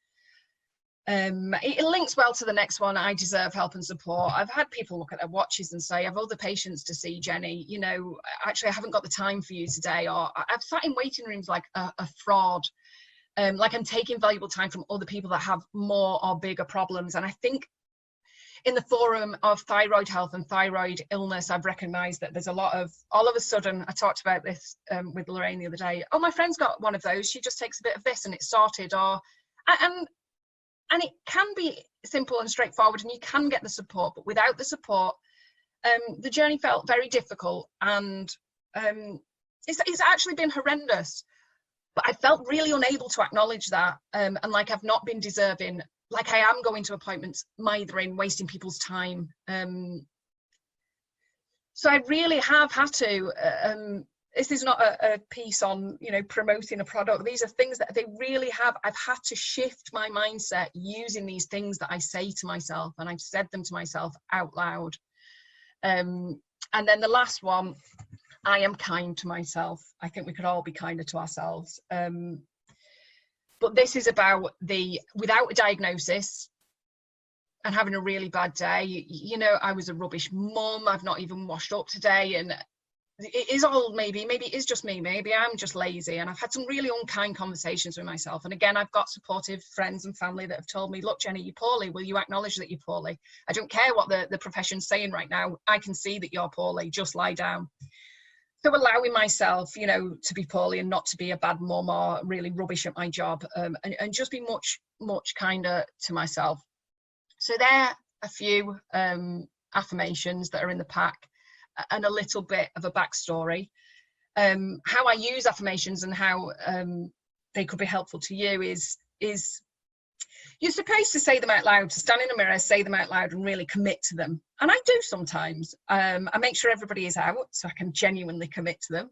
It links well to the next one. I deserve help and support. I've had people look at their watches and say, I've other patients to see, Jenny, you know, actually I haven't got the time for you today. Or I've sat in waiting rooms like a fraud, like I'm taking valuable time from other people that have more or bigger problems. And I think in the forum of thyroid health and thyroid illness, I've recognized that there's a lot of, all of a sudden, I talked about this with Lorraine the other day, oh, my friend's got one of those, she just takes a bit of this and it's sorted. Or, and And it can be simple and straightforward, and you can get the support, but without the support, the journey felt very difficult, and it's actually been horrendous. But I felt really unable to acknowledge that, and like I've not been deserving, like I am going to appointments, mithering, wasting people's time. So I really have had to, this is not a piece on, you know, promoting a product. These are things that they really have, I've had to shift my mindset using these things that I say to myself, and I've said them to myself out loud. And then the last one, I am kind to myself. I think we could all be kinder to ourselves. But this is about without a diagnosis and having a really bad day. You know, I was a rubbish mum. I've not even washed up today. And it is all maybe it is just me. Maybe I'm just lazy. And I've had some really unkind conversations with myself. And again, I've got supportive friends and family that have told me, look, Jenny, you're poorly. Will you acknowledge that you're poorly? I don't care what the profession's saying right now. I can see that you're poorly. Just lie down. So allowing myself, you know, to be poorly and not to be a bad mum or really rubbish at my job, and just be much kinder to myself. So there are a few affirmations that are in the pack, and a little bit of a backstory. How I use affirmations and how they could be helpful to you is you're supposed to say them out loud, to stand in a mirror, say them out loud and really commit to them. And I do sometimes. I make sure everybody is out so I can genuinely commit to them.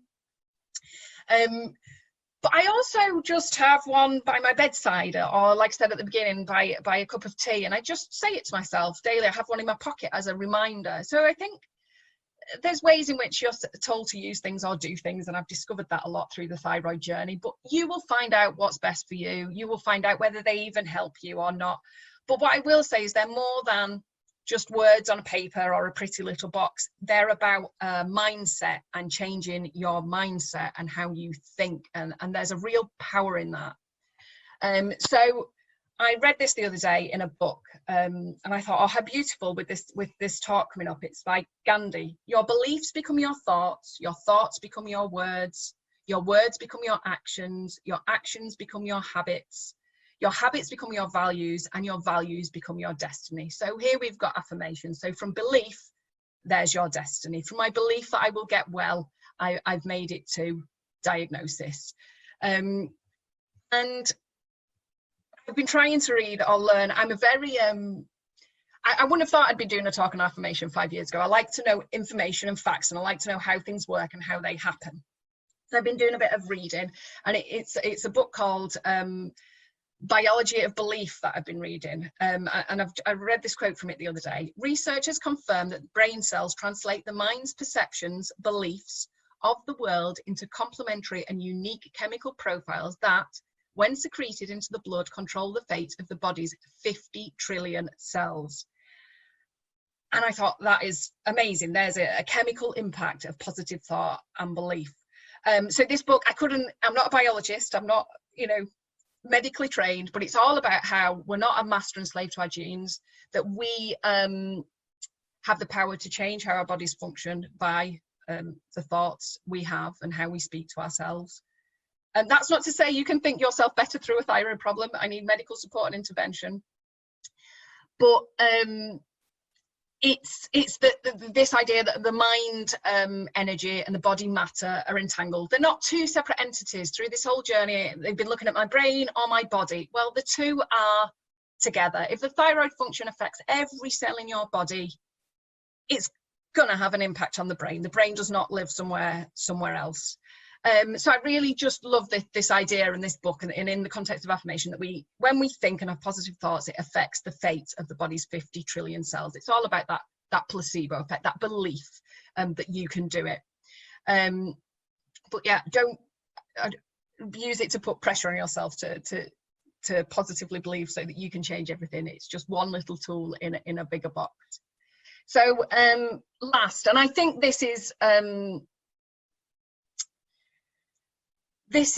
But I also just have one by my bedside, or like I said at the beginning, by a cup of tea, and I just say it to myself daily. I have one in my pocket as a reminder. So I think there's ways in which you're told to use things or do things, and I've discovered that a lot through the thyroid journey, but you will find out what's best for you. You will find out whether they even help you or not. But what I will say is they're more than just words on a paper or a pretty little box. They're about mindset and changing your mindset and how you think, and there's a real power in that. So I read this the other day in a book, and I thought, oh, how beautiful with this talk coming up. It's by Gandhi. Your beliefs become your thoughts become your words become your actions become your habits become your values, and your values become your destiny. So here we've got affirmations. So from belief, there's your destiny. From my belief that I will get well, I've made it to diagnosis. And I've been trying to read or learn. I'm a very, I wouldn't have thought I'd be doing a talk on affirmation 5 years ago. I like to know information and facts, and I like to know how things work and how they happen. So I've been doing a bit of reading, and it's a book called Biology of Belief that I've been reading. And I read this quote from it the other day. Researchers confirm that brain cells translate the mind's perceptions, beliefs of the world into complementary and unique chemical profiles that, when secreted into the blood, control the fate of the body's 50 trillion cells. And I thought, that is amazing. There's a chemical impact of positive thought and belief. So this book, I'm not a biologist, I'm not, you know, medically trained, but it's all about how we're not a master and slave to our genes, that we have the power to change how our bodies function by the thoughts we have and how we speak to ourselves. And that's not to say you can think yourself better through a thyroid problem. I need medical support and intervention. But it's this idea that the mind energy and the body matter are entangled. They're not two separate entities. Through this whole journey, they've been looking at my brain or my body. Well, the two are together. If the thyroid function affects every cell in your body, it's going to have an impact on the brain. The brain does not live somewhere else. So I really just love this idea in this book, and in the context of affirmation, that when we think and have positive thoughts, it affects the fate of the body's 50 trillion cells. It's all about that placebo effect, that belief that you can do it. But yeah, don't use it to put pressure on yourself to positively believe so that you can change everything. It's just one little tool in a bigger box. So last, and I think this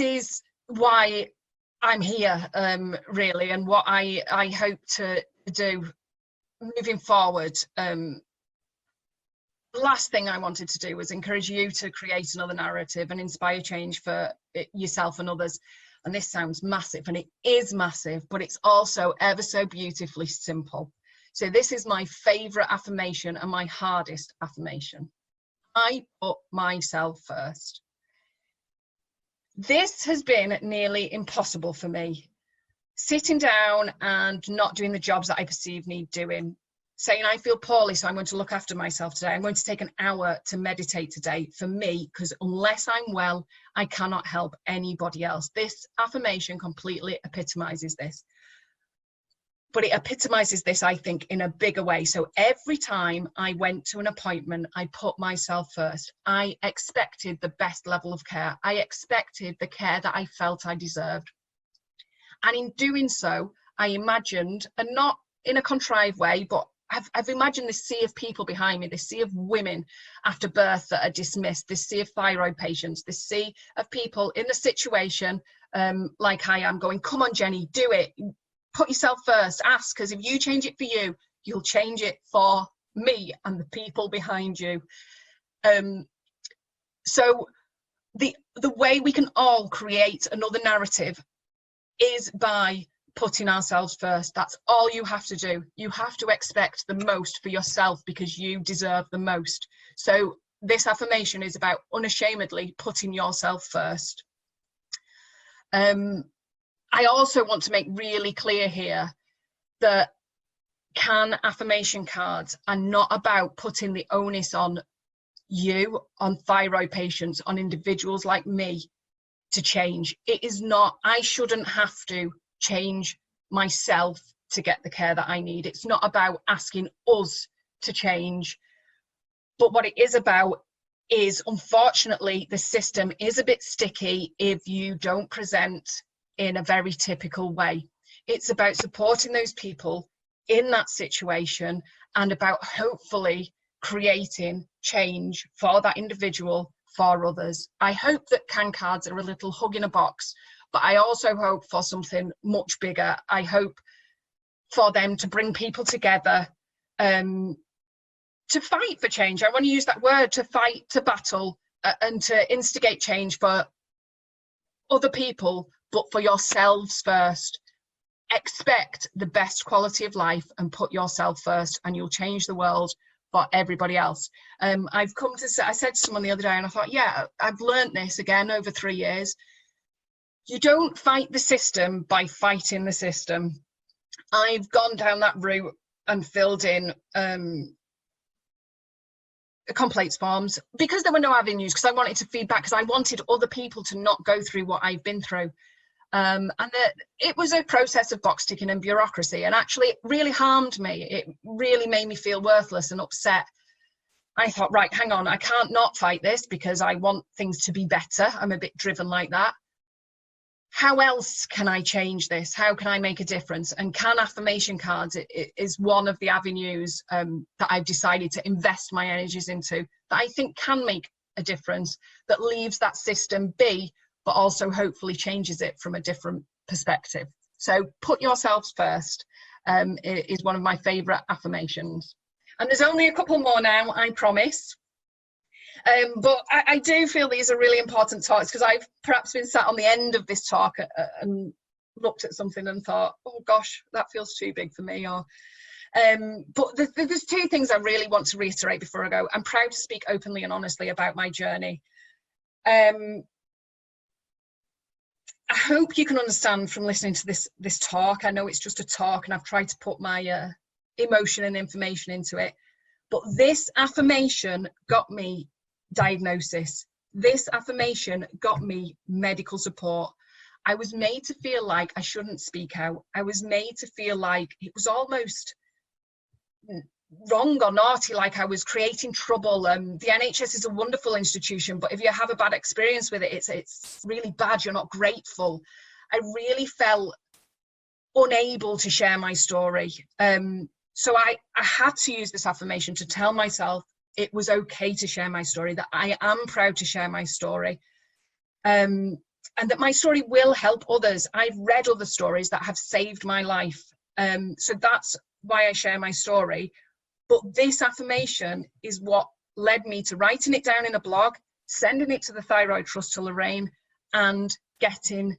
is why I'm here, really, and what I hope to do moving forward. The last thing I wanted to do was encourage you to create another narrative and inspire change for yourself and others. And this sounds massive, and it is massive, but it's also ever so beautifully simple. So this is my favorite affirmation and my hardest affirmation. I put myself first. This has been nearly impossible for me. Sitting down and not doing the jobs that I perceive need doing. Saying I feel poorly, so I'm going to look after myself today. I'm going to take an hour to meditate today for me, because unless I'm well, I cannot help anybody else. This affirmation completely epitomizes this. But it epitomizes this, I think, in a bigger way. So every time I went to an appointment, I put myself first. I expected the best level of care. I expected the care that I felt I deserved. And in doing so, I imagined, and not in a contrived way, but I've imagined this sea of people behind me, this sea of women after birth that are dismissed, this sea of thyroid patients, this sea of people in the situation like I am, going, come on, Jenny, do it. Put yourself first, ask, because if you change it for you, you'll change it for me and the people behind you. So the way we can all create another narrative is by putting ourselves first. That's all you have to do. You have to expect the most for yourself because you deserve the most. So this affirmation is about unashamedly putting yourself first. I also want to make really clear here that affirmation cards are not about putting the onus on you, on thyroid patients, on individuals like me to change. It is not. I shouldn't have to change myself to get the care that I need. It's not about asking us to change. But what it is about is, unfortunately, the system is a bit sticky if you don't present in a very typical way. It's about supporting those people in that situation and about hopefully creating change for that individual, for others. I hope that CAN cards are a little hug in a box, but I also hope for something much bigger. I hope for them to bring people together to fight for change. I want to use that word, to fight, to battle, and to instigate change for other people, but for yourselves first. Expect the best quality of life and put yourself first, and you'll change the world for everybody else. I've come to say, I said to someone the other day, and I thought, yeah, I've learned this again over 3 years. You don't fight the system by fighting the system. I've gone down that route and filled in complaints forms because there were no avenues, because I wanted to feedback, because I wanted other people to not go through what I've been through. And that it was a process of box ticking and bureaucracy, and actually it really harmed me. It really made me feel worthless and upset. I thought, right, hang on, I can't not fight this because I want things to be better. I'm a bit driven like that. How else can I change this? How can I make a difference? And CAN affirmation cards it is one of the avenues that I've decided to invest my energies into, that I think can make a difference, that leaves that system be, but also hopefully changes it from a different perspective. So put yourselves first is one of my favorite affirmations. And there's only a couple more now, I promise. But I do feel these are really important talks, because I've perhaps been sat on the end of this talk and looked at something and thought, oh gosh, that feels too big for me. Or but there's two things I really want to reiterate before I go. I'm proud to speak openly and honestly about my journey. I hope you can understand from listening to this talk. I know it's just a talk, and I've tried to put my emotion and information into it. But this affirmation got me diagnosis. This affirmation got me medical support. I was made to feel like I shouldn't speak out. I was made to feel like it was almost wrong or naughty, like I was creating trouble. The NHS is a wonderful institution, but if you have a bad experience with it, it's really bad. You're not grateful. I really felt unable to share my story. So I had to use this affirmation to tell myself it was okay to share my story, that I am proud to share my story, and that my story will help others. I've read other stories that have saved my life. So that's why I share my story. But this affirmation is what led me to writing it down in a blog, sending it to the Thyroid Trust, to Lorraine, and getting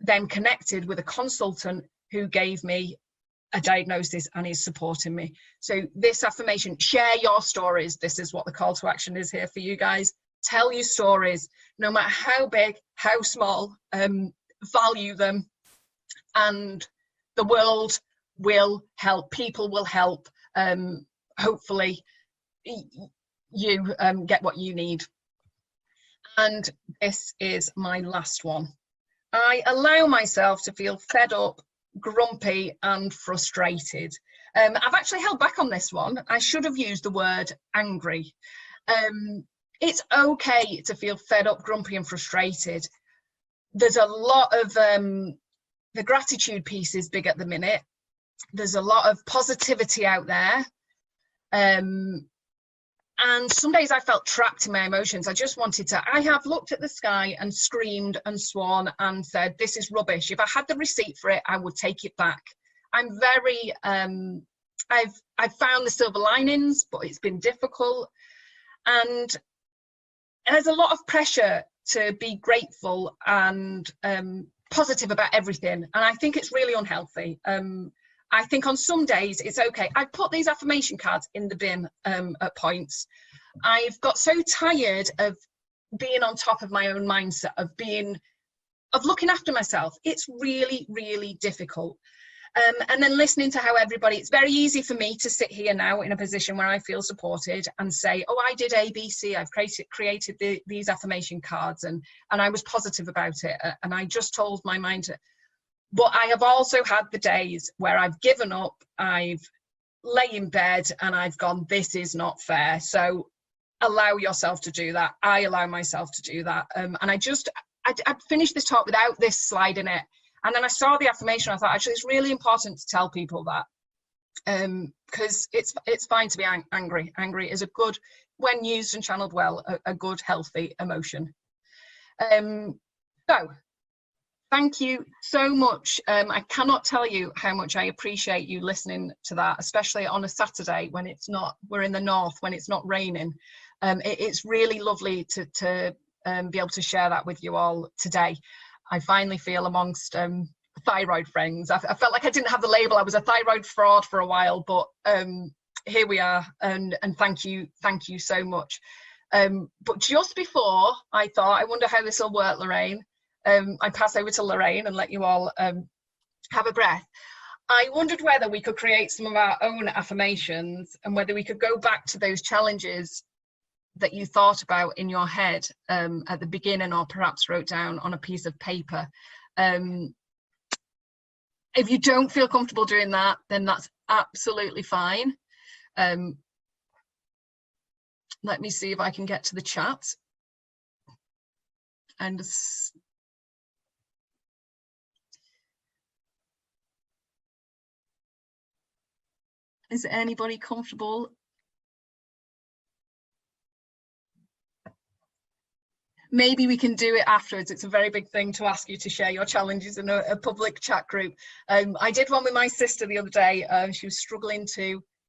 then connected with a consultant who gave me a diagnosis and is supporting me. So this affirmation, share your stories. This is what the call to action is here for you guys. Tell your stories, no matter how big, how small, value them, and the world will help. People will help. Hopefully you get what you need. And this is my last one. I allow myself to feel fed up, grumpy and frustrated. I've actually held back on this one. I should have used the word angry. It's okay to feel fed up, grumpy and frustrated. There's a lot of the gratitude piece is big at the minute. There's a lot of positivity out there. And some days I felt trapped in my emotions. I have looked at the sky and screamed and sworn and said, this is rubbish. If I had the receipt for it, I would take it back. I'm very, I've found the silver linings, but it's been difficult. And there's a lot of pressure to be grateful and positive about everything. And I think it's really unhealthy. I think on some days it's okay. I put these affirmation cards in the bin at points. I've got so tired of being on top of my own mindset, of looking after myself. It's really, really difficult. And then listening to how it's very easy for me to sit here now in a position where I feel supported and say, oh, I did ABC, I've created these affirmation cards, and I was positive about it. And I just told my mind to, but I have also had the days where I've given up, I've lay in bed and I've gone, this is not fair. So allow yourself to do that. I allow myself to do that. And I'd finished this talk without this slide in it. And then I saw the affirmation. I thought, actually, it's really important to tell people that, because it's fine to be angry. Angry is a good, when used and channeled well, a good, healthy emotion. So thank you so much. I cannot tell you how much I appreciate you listening to that, especially on a Saturday when we're in the north, when it's not raining. It's really lovely to be able to share that with you all today. I finally feel amongst thyroid friends. I felt like I didn't have the label. I was a thyroid fraud for a while, but here we are, and thank you so much. But just before I thought, I wonder how this will work, Lorraine. I pass over to Lorraine and let you all have a breath. I wondered whether we could create some of our own affirmations and whether we could go back to those challenges that you thought about in your head at the beginning, or perhaps wrote down on a piece of paper. If you don't feel comfortable doing that, then that's absolutely fine. Let me see if I can get to the chat. And is anybody comfortable? Maybe we can do it afterwards. It's a very big thing to ask you to share your challenges in a public chat group. I did one with my sister the other day. She was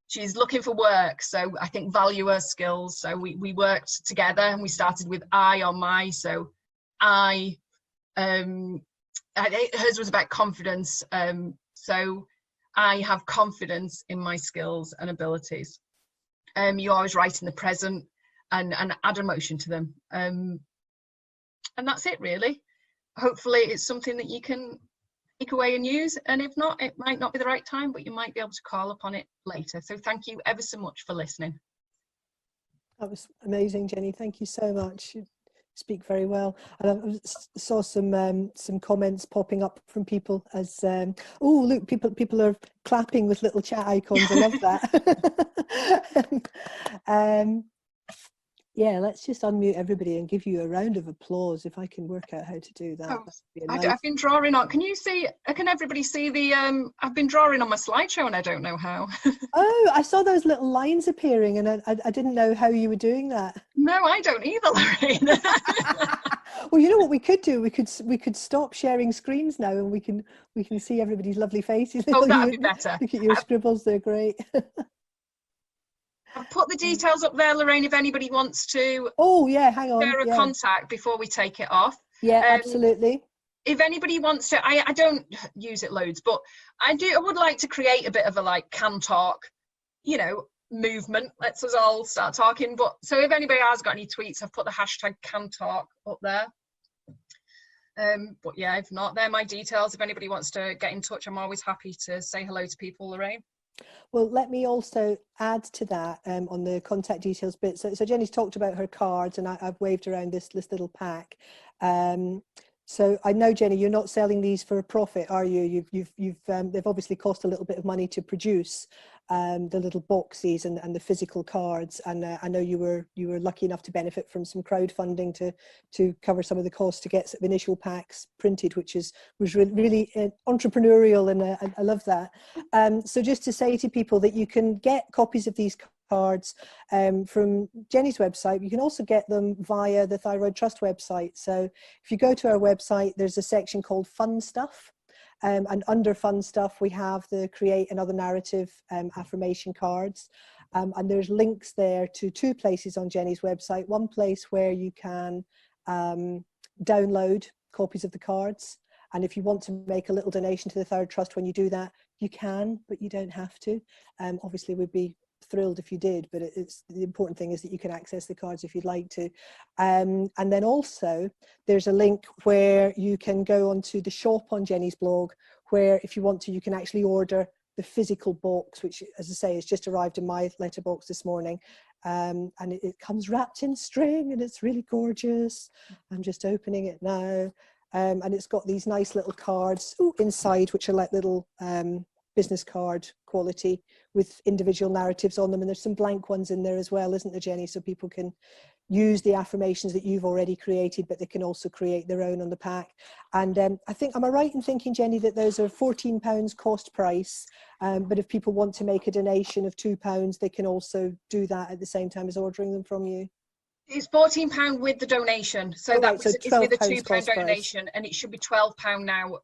she's looking for work, so I think value her skills. So we worked together and we started with I on my. So hers was about confidence. So I have confidence in my skills and abilities. You always write in the present and add emotion to them. And that's it, really. Hopefully it's something that you can take away and use, and if not, it might not be the right time, but you might be able to call upon it later. So thank you ever so much for listening. That was amazing, Jenny. Thank you so much. You speak very well. And I saw some comments popping up from people as oh, look, people are clapping with little chat icons. I love that. Yeah, let's just unmute everybody and give you a round of applause if I can work out how to do that. Oh, I've been drawing on. Can you see? Can everybody see the? I've been drawing on my slideshow and I don't know how. Oh, I saw those little lines appearing and I didn't know how you were doing that. No, I don't either, Lorraine. Well, you know what we could do? We could stop sharing screens now and we can see everybody's lovely faces. Oh, that'd be better. Look at your scribbles; they're great. I've put the details up there, Lorraine, if anybody wants to. Oh yeah, hang on. Share a contact before we take it off. Yeah, absolutely. if anybody wants to, I don't use it loads, but I would like to create a bit of a like can talk, you know, movement. Let's us all start talking. But so if anybody has got any tweets, I've put the hashtag can talk up there. But yeah, if not, they're my details. If anybody wants to get in touch, I'm always happy to say hello to people, Lorraine. Well, let me also add to that on the contact details bit. So Jenny's talked about her cards, and I've waved around this little pack. So I know, Jenny, you're not selling these for a profit, are you? They've obviously cost a little bit of money to produce, the little boxes and the physical cards. And I know you were lucky enough to benefit from some crowdfunding to cover some of the costs to get some initial packs printed, which was really entrepreneurial, and I love that. So just to say to people that you can get copies of these cards from Jenny's website. You can also get them via the Thyroid Trust website. So if you go to our website, there's a section called Fun Stuff. And under Fun Stuff, we have the Create Another Narrative affirmation cards. And there's links there to 2 places on Jenny's website. One place where you can download copies of the cards. And if you want to make a little donation to the Thyroid Trust when you do that, you can, but you don't have to. Obviously, we'd be thrilled if you did, but it's the important thing is that you can access the cards if you'd like to. And then also there's a link where you can go onto the shop on Jenny's blog, where if you want to, you can actually order the physical box, which, as I say, has just arrived in my letterbox this morning. And it comes wrapped in string, and it's really gorgeous. I'm just opening it now. And it's got these nice little cards inside, which are like little business card quality with individual narratives on them, and there's some blank ones in there as well, isn't there, Jenny? So people can use the affirmations that you've already created, but they can also create their own on the pack. And I think, am I right in thinking, Jenny, that those are £14 cost price, but if people want to make a donation of £2, they can also do that at the same time as ordering them from you? It's £14 with the donation, so that was it's with a £2 donation, and it should be £12 now.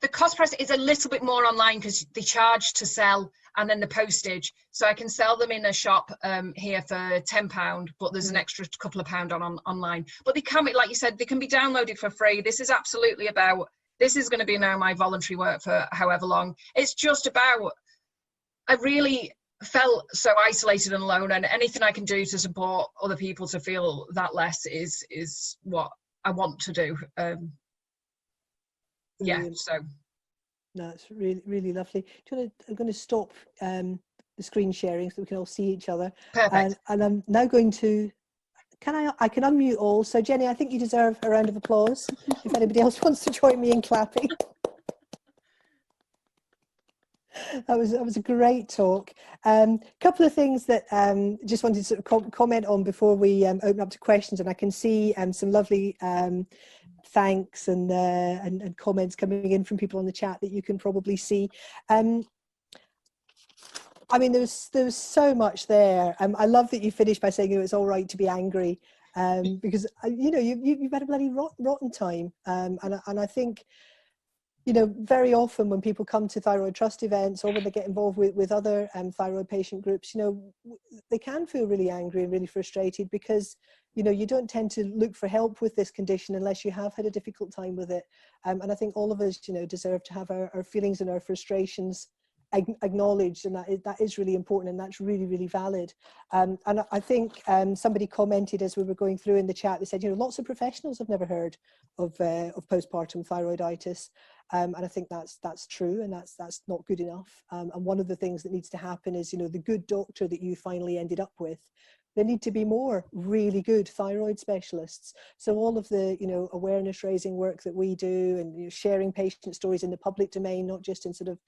The cost price is a little bit more online because they charge to sell and then the postage. So I can sell them in a shop here for £10, but there's an extra couple of pound on online. But they can be, like you said, they can be downloaded for free. This is absolutely about, this is going to be now my voluntary work for however long. It's just about, I really felt so isolated and alone, and anything I can do to support other people to feel that less is what I want to do. Yeah, so no, it's really lovely. I'm going to stop the screen sharing so we can all see each other. Perfect. And I'm now going to, I can unmute all. So Jenny, I think you deserve a round of applause if anybody else wants to join me in clapping. That was a great talk. Couple of things that just wanted to sort of comment on before we open up to questions, and I can see some lovely thanks and comments coming in from people on the chat that you can probably see. I mean, there's so much there. I love that you finished by saying it's all right to be angry, because you know you've had a bloody rotten time, and I think, you know, very often when people come to Thyroid Trust events or when they get involved with other thyroid patient groups, you know, they can feel really angry and really frustrated because, you know, you don't tend to look for help with this condition unless you have had a difficult time with it. And I think all of us, you know, deserve to have our feelings and our frustrations acknowledged, and that is really important, and that's really valid. And I think somebody commented as we were going through in the chat, they said, you know, lots of professionals have never heard of postpartum thyroiditis, and I think that's true, and that's not good enough. And one of the things that needs to happen is, you know, the good doctor that you finally ended up with, there need to be more really good thyroid specialists. So all of the, you know, awareness raising work that we do, and, you know, sharing patient stories in the public domain, not just in sort of,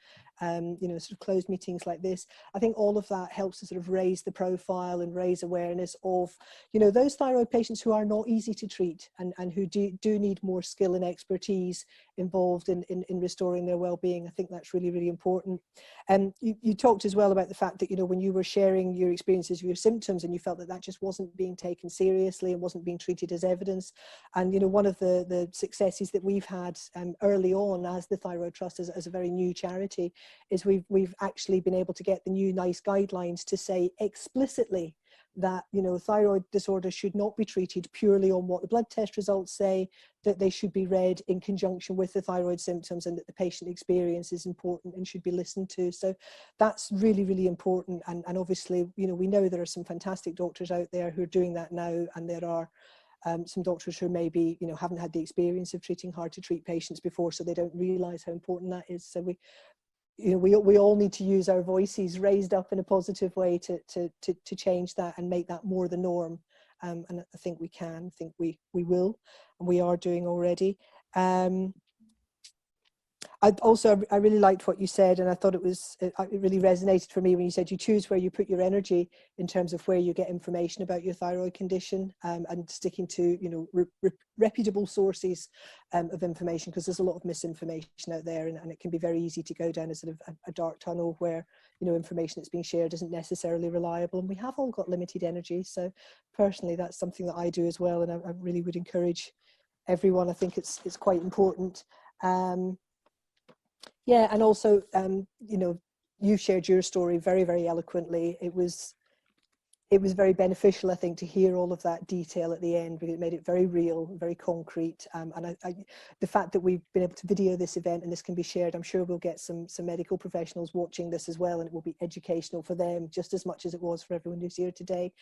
you know, sort of closed meetings like this, I think all of that helps to sort of raise the profile and raise awareness of, you know, those thyroid patients who are not easy to treat and who do need more skill and expertise involved in restoring their well-being. I think that's really important. And you talked as well about the fact that, you know, when you were sharing your experiences of your symptoms and you felt that just wasn't being taken seriously and wasn't being treated as evidence. And, you know, one of the successes that we've had early on as the Thyroid Trust, as a very new charity, is we've actually been able to get the new NICE guidelines to say explicitly that, you know, thyroid disorder should not be treated purely on what the blood test results say, that they should be read in conjunction with the thyroid symptoms, and that the patient experience is important and should be listened to. So that's really, really important. And obviously, you know, we know there are some fantastic doctors out there who are doing that now, and there are some doctors who maybe, you know, haven't had the experience of treating hard to treat patients before, so they don't realize how important that is. So we all need to use our voices raised up in a positive way to change that and make that more the norm. And I think we can, I think we will, and we are doing already. I really liked what you said, and I thought it really resonated for me when you said you choose where you put your energy in terms of where you get information about your thyroid condition, and sticking to, you know, reputable sources of information, because there's a lot of misinformation out there, and it can be very easy to go down a sort of a dark tunnel where, you know, information that's being shared isn't necessarily reliable, and we have all got limited energy. So personally, that's something that I do as well, and I really would encourage everyone. I think it's quite important. Yeah, and also, you know, you shared your story very, very eloquently. It was very beneficial, I think, to hear all of that detail at the end, because it made it very real, very concrete. And the fact that we've been able to video this event and this can be shared, I'm sure we'll get some medical professionals watching this as well, and it will be educational for them just as much as it was for everyone who's here today.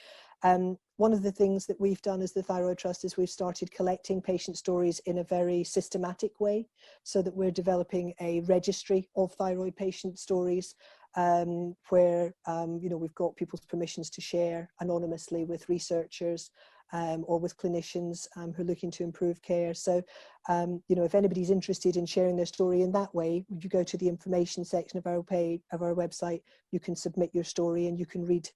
One of the things that we've done as the Thyroid Trust is we've started collecting patient stories in a very systematic way, so that we're developing a registry of thyroid patient stories, where you know, we've got people's permissions to share anonymously with researchers or with clinicians who are looking to improve care. So you know, if anybody's interested in sharing their story in that way, you go to the information section of our page, of our website, you can submit your story, and you can read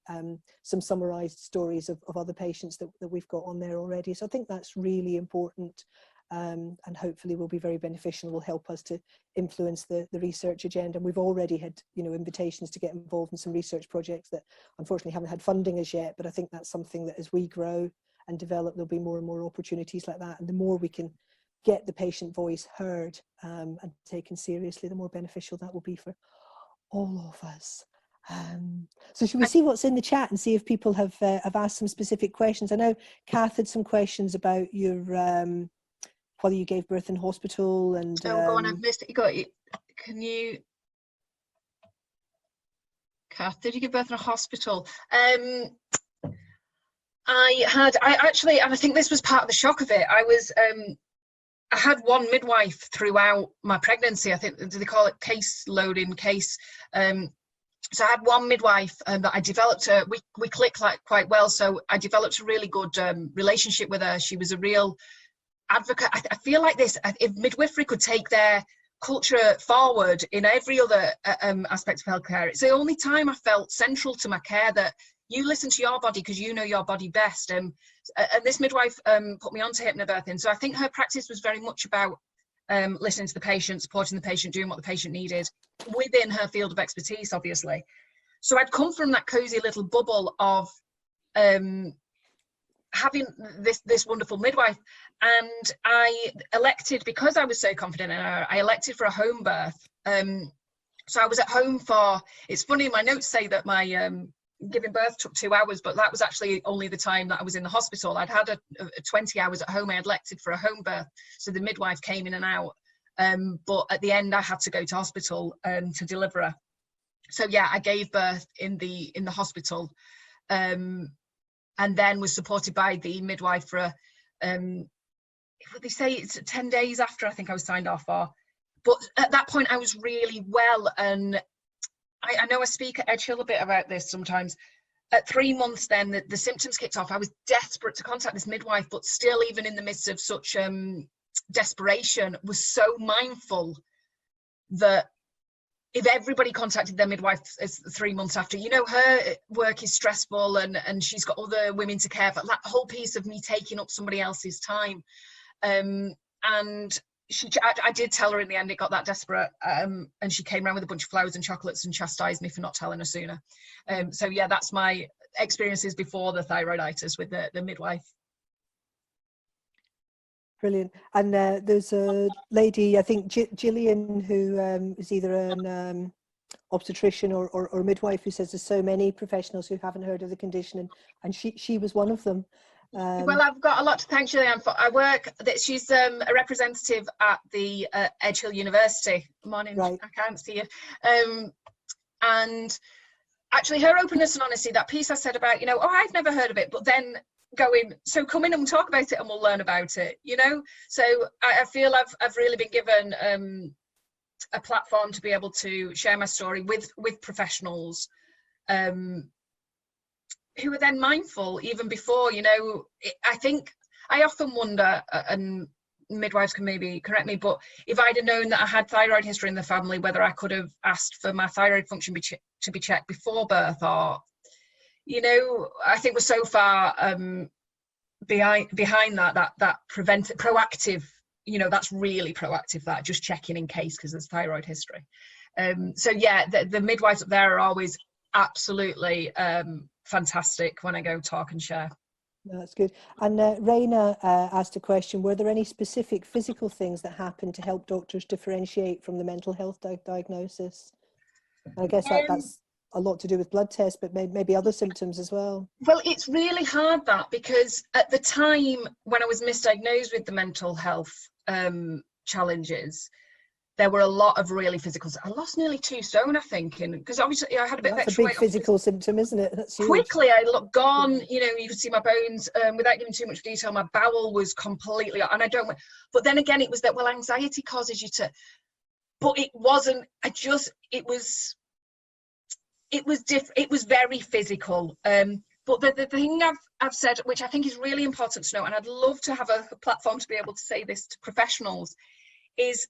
some summarized stories of other patients that we've got on there already. So I think that's really important. And hopefully will be very beneficial, will help us to influence the research agenda. And we've already had, you know, invitations to get involved in some research projects that unfortunately haven't had funding as yet, but I think that's something that as we grow and develop, there'll be more and more opportunities like that. And the more we can get the patient voice heard and taken seriously, the more beneficial that will be for all of us. So should we see what's in the chat and see if people have asked some specific questions? I know Kath had some questions about your whether you gave birth in hospital, and go on, I've missed it. Can you, Kath, did you give birth in a hospital? I actually, and I think this was part of the shock of it, I had one midwife throughout my pregnancy. I think, do they call it case loading case? So I had one midwife that I developed, we clicked like quite well, so I developed a really good relationship with her. She was a real advocate. I feel like this, if midwifery could take their culture forward in every other aspect of healthcare, it's the only time I felt central to my care, that you listen to your body because you know your body best. And this midwife put me onto hypnobirthing. So I think her practice was very much about listening to the patient, supporting the patient, doing what the patient needed within her field of expertise, obviously. So I'd come from that cozy little bubble of having this wonderful midwife, and I elected, because I was so confident in her, I elected for a home birth. So I was at home for, it's funny, my notes say that my giving birth took 2 hours, but that was actually only the time that I was in the hospital. I'd had a 20 hours at home. I had elected for a home birth, so the midwife came in and out, but at the end I had to go to hospital to deliver her. So yeah, I gave birth in the hospital, and then was supported by the midwife for what they say, it's 10 days after I think I was signed off for. But at that point I was really well, and I know I speak at Edgehill a bit about this sometimes. At 3 months then, the symptoms kicked off. I was desperate to contact this midwife, but still, even in the midst of such desperation, was so mindful that if everybody contacted their midwife 3 months after, you know, her work is stressful and she's got other women to care for, that whole piece of me taking up somebody else's time. And I did tell her in the end, it got that desperate, and she came around with a bunch of flowers and chocolates and chastised me for not telling her sooner. So yeah, that's my experiences before the thyroiditis with the midwife. Brilliant. And there's a lady, I think Gillian, who is either an obstetrician or midwife who says there's so many professionals who haven't heard of the condition, and she was one of them. Well, I've got a lot to thank Gillian for. She's a representative at the Edgehill University. Morning, right. I can't see you. And actually her openness and honesty, that piece I said about, you know, oh, I've never heard of it, but then going, so come in and talk about it and we'll learn about it, you know. So I feel I've really been given a platform to be able to share my story with professionals who are then mindful even before, you know. I think I often wonder, and midwives can maybe correct me, but if I'd have known that I had thyroid history in the family, whether I could have asked for my thyroid function to be checked before birth, or, you know, I think we're so far behind that proactive, you know, that's really proactive, that just checking in case because there's thyroid history. So yeah, the midwives up there are always absolutely fantastic when I go talk and share. That's good. And Raina asked a question, were there any specific physical things that happened to help doctors differentiate from the mental health diagnosis? I guess that's a lot to do with blood tests, but maybe other symptoms as well. Well, it's really hard, that, because at the time when I was misdiagnosed with the mental health challenges, there were a lot of really physical. I lost nearly 2 stone, I think, because obviously I had a bit of extra weight. That's a big physical symptom, isn't it? That's huge. Quickly, I looked gone. You know, you could see my bones. Without giving too much detail, my bowel was completely. And I don't. But then again, it was that, well, anxiety causes you to. But it wasn't. It was different. It was very physical. But the thing I've said, which I think is really important to know, and I'd love to have a platform to be able to say this to professionals, is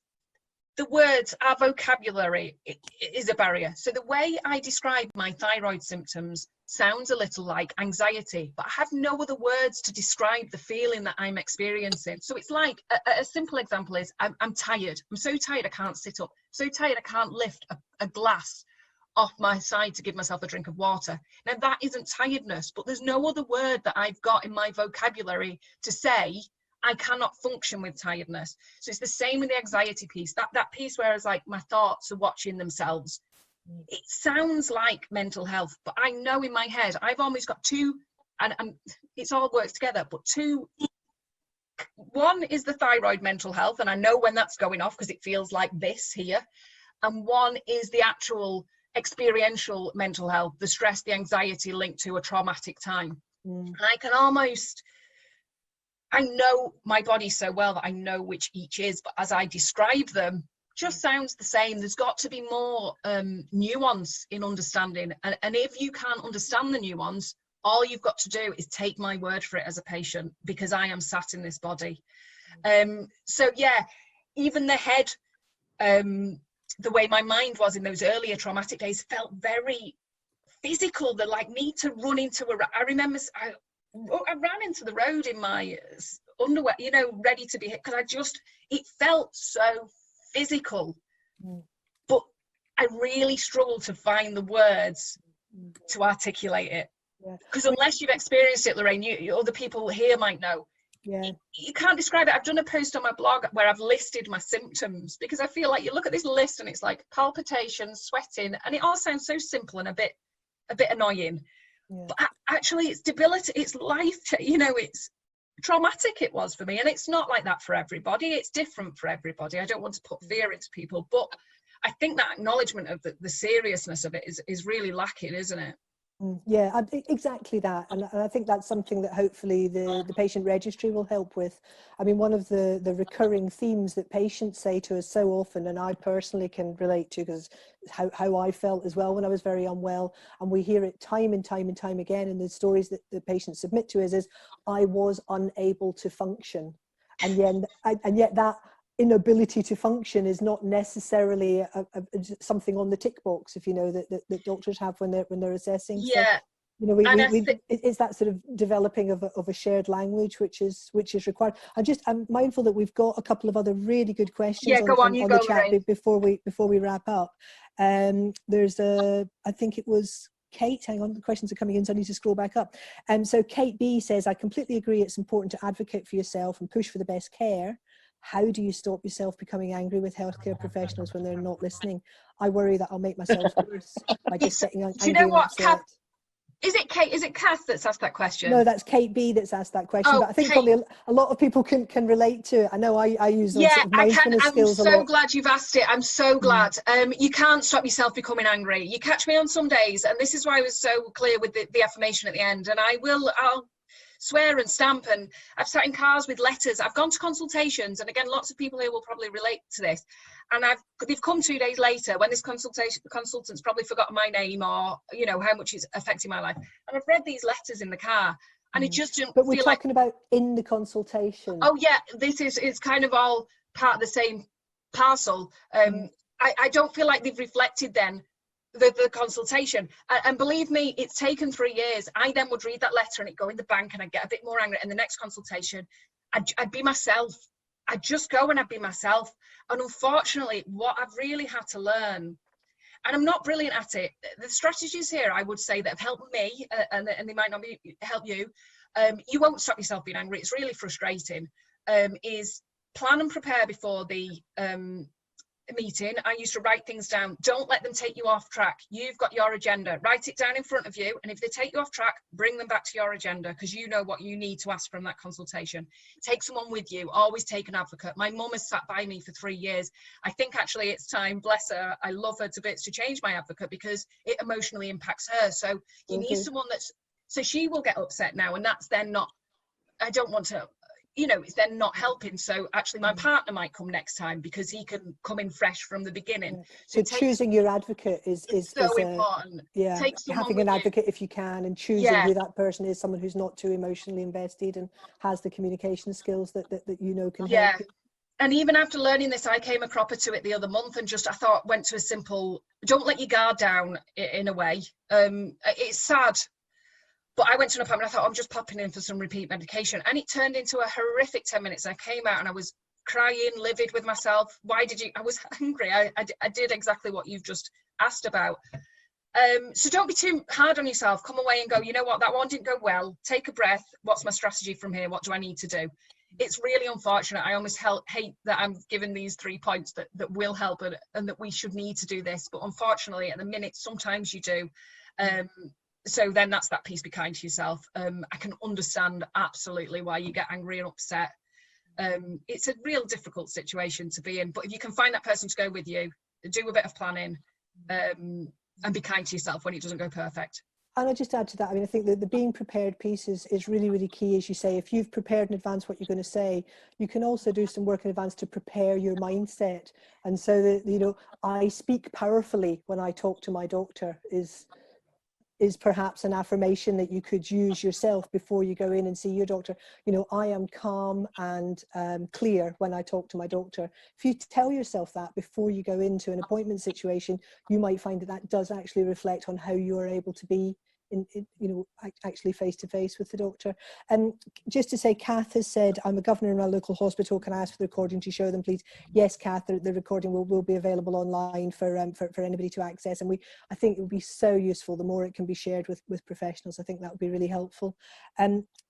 the words, our vocabulary is a barrier. So the way I describe my thyroid symptoms sounds a little like anxiety, but I have no other words to describe the feeling that I'm experiencing. So it's like, a simple example is, I'm tired. I'm so tired I can't sit up. So tired I can't lift a glass off my side to give myself a drink of water. Now that isn't tiredness, but there's no other word that I've got in my vocabulary to say I cannot function with tiredness. So it's the same with the anxiety piece, that piece where it's like my thoughts are watching themselves. It sounds like mental health, but I know in my head I've almost got two, and it's all works together, but two. One is the thyroid mental health, and I know when that's going off because it feels like this here. And one is the actual experiential mental health, the stress, the anxiety linked to a traumatic time. And I can almost, I know my body so well that I know which each is, but as I describe them, just sounds the same. There's got to be more nuance in understanding. And if you can't understand the nuance, all you've got to do is take my word for it as a patient, because I am sat in this body. So yeah, even the head, the way my mind was in those earlier traumatic days felt very physical. The like need to run into I remember I ran into the road in my underwear, you know, ready to be hit, because it felt so physical. But I really struggled to find the words to articulate it. Because unless you've experienced it, Lorraine, you other people here might know. You can't describe it. I've done a post on my blog where I've listed my symptoms, because I feel like you look at this list and it's like palpitations, sweating, and it all sounds so simple and a bit annoying. But actually it's debilitating, it's life, you know, it's traumatic. It was for me, and it's not like that for everybody. It's different for everybody. I don't want to put fear into people, but I think that acknowledgement of the seriousness of it is really lacking, isn't it? Yeah, exactly that. And I think that's something that hopefully the patient registry will help with. I mean, one of the recurring themes that patients say to us so often, and I personally can relate to, because how I felt as well when I was very unwell, and we hear it time and time and time again in the stories that the patients submit to us, is I was unable to function. And yet that inability to function is not necessarily something on the tick box, if you know, that doctors have when they're assessing. So, you know, it's that sort of developing of a shared language which is required. I'm mindful that we've got a couple of other really good questions on the chat before we wrap up. There's I think it was Kate, hang on, the questions are coming in, so I need to scroll back up. So Kate B says, I completely agree it's important to advocate for yourself and push for the best care. how do you stop yourself becoming angry with healthcare professionals when they're not listening? I worry that I'll make myself worse by just getting angry. Do you know what, and upset. Is it Kath that's asked that question? No, that's Kate B that's asked that question. Oh, but I think Kate, probably a lot of people can relate to it. I know I use those sort of mindfulness skills a lot. I'm so glad you've asked it. I'm so glad. You can't stop yourself becoming angry. You catch me on some days, and this is why I was so clear with the affirmation at the end. And I'll swear and stamp, and I've sat in cars with letters. I've gone to consultations, and again, lots of people here will probably relate to this. And they've come 2 days later when this consultant's probably forgotten my name, or you know how much it's affecting my life. And I've read these letters in the car, and it just didn't. But we're talking about in the consultation. Oh yeah, it's kind of all part of the same parcel. I don't feel like they've reflected then the consultation, and believe me, it's taken 3 years. I then would read that letter and it'd go in the bank, and I'd get a bit more angry, and the next consultation I'd be myself. I'd just go and I'd be myself. And unfortunately, what I've really had to learn, and I'm not brilliant at it, the strategies here I would say that have helped me, and they might not help you. You won't stop yourself being angry. It's really frustrating. Is plan and prepare before the meeting. I used to write things down. Don't let them take you off track. You've got your agenda. Write it down in front of you, and if they take you off track, bring them back to your agenda, because you know what you need to ask from that consultation. Take someone with you. Always take an advocate. My mum has sat by me for 3 years. I think actually it's time, bless her, I love her to bits, to change my advocate, because it emotionally impacts her. So you need someone so she will get upset now, and that's then not, I don't want to, you know, it's then not helping. So actually my partner might come next time because he can come in fresh from the beginning. So choosing your advocate is so important. Yeah, having an advocate if you can, and choosing who that person is, someone who's not too emotionally invested and has the communication skills that you know can help you. And even after learning this, I came a cropper to it the other month, and just, I thought, went to a simple, don't let your guard down in a way. It's sad, but I went to an appointment. I thought, I'm just popping in for some repeat medication. And it turned into a horrific 10 minutes. I came out and I was crying, livid with myself. I was angry. I did exactly what you've just asked about. So don't be too hard on yourself. Come away and go, you know what, that one didn't go well. Take a breath. What's my strategy from here? What do I need to do? It's really unfortunate. I almost hate that I'm given these 3 points that will help, and that we should need to do this. But unfortunately, at the minute, sometimes you do. So then that's that piece, be kind to yourself. I can understand absolutely why you get angry and upset. It's a real difficult situation to be in, but if you can find that person to go with you, do a bit of planning, and be kind to yourself when it doesn't go perfect. And I'll just add to that, I mean, I think that the being prepared piece is really, really key. As you say, if you've prepared in advance what you're going to say, you can also do some work in advance to prepare your mindset. And so that, you know, I speak powerfully when I talk to my doctor is perhaps an affirmation that you could use yourself before you go in and see your doctor. You know, I am calm and clear when I talk to my doctor. If you tell yourself that before you go into an appointment situation, you might find that does actually reflect on how you're able to be actually face to face with the doctor. And just to say, Kath has said, I'm a governor in my local hospital. Can I ask for the recording to show them, please? Yes, Kath, the recording will be available online for anybody to access. And I think it would be so useful. The more it can be shared with professionals, I think that would be really helpful.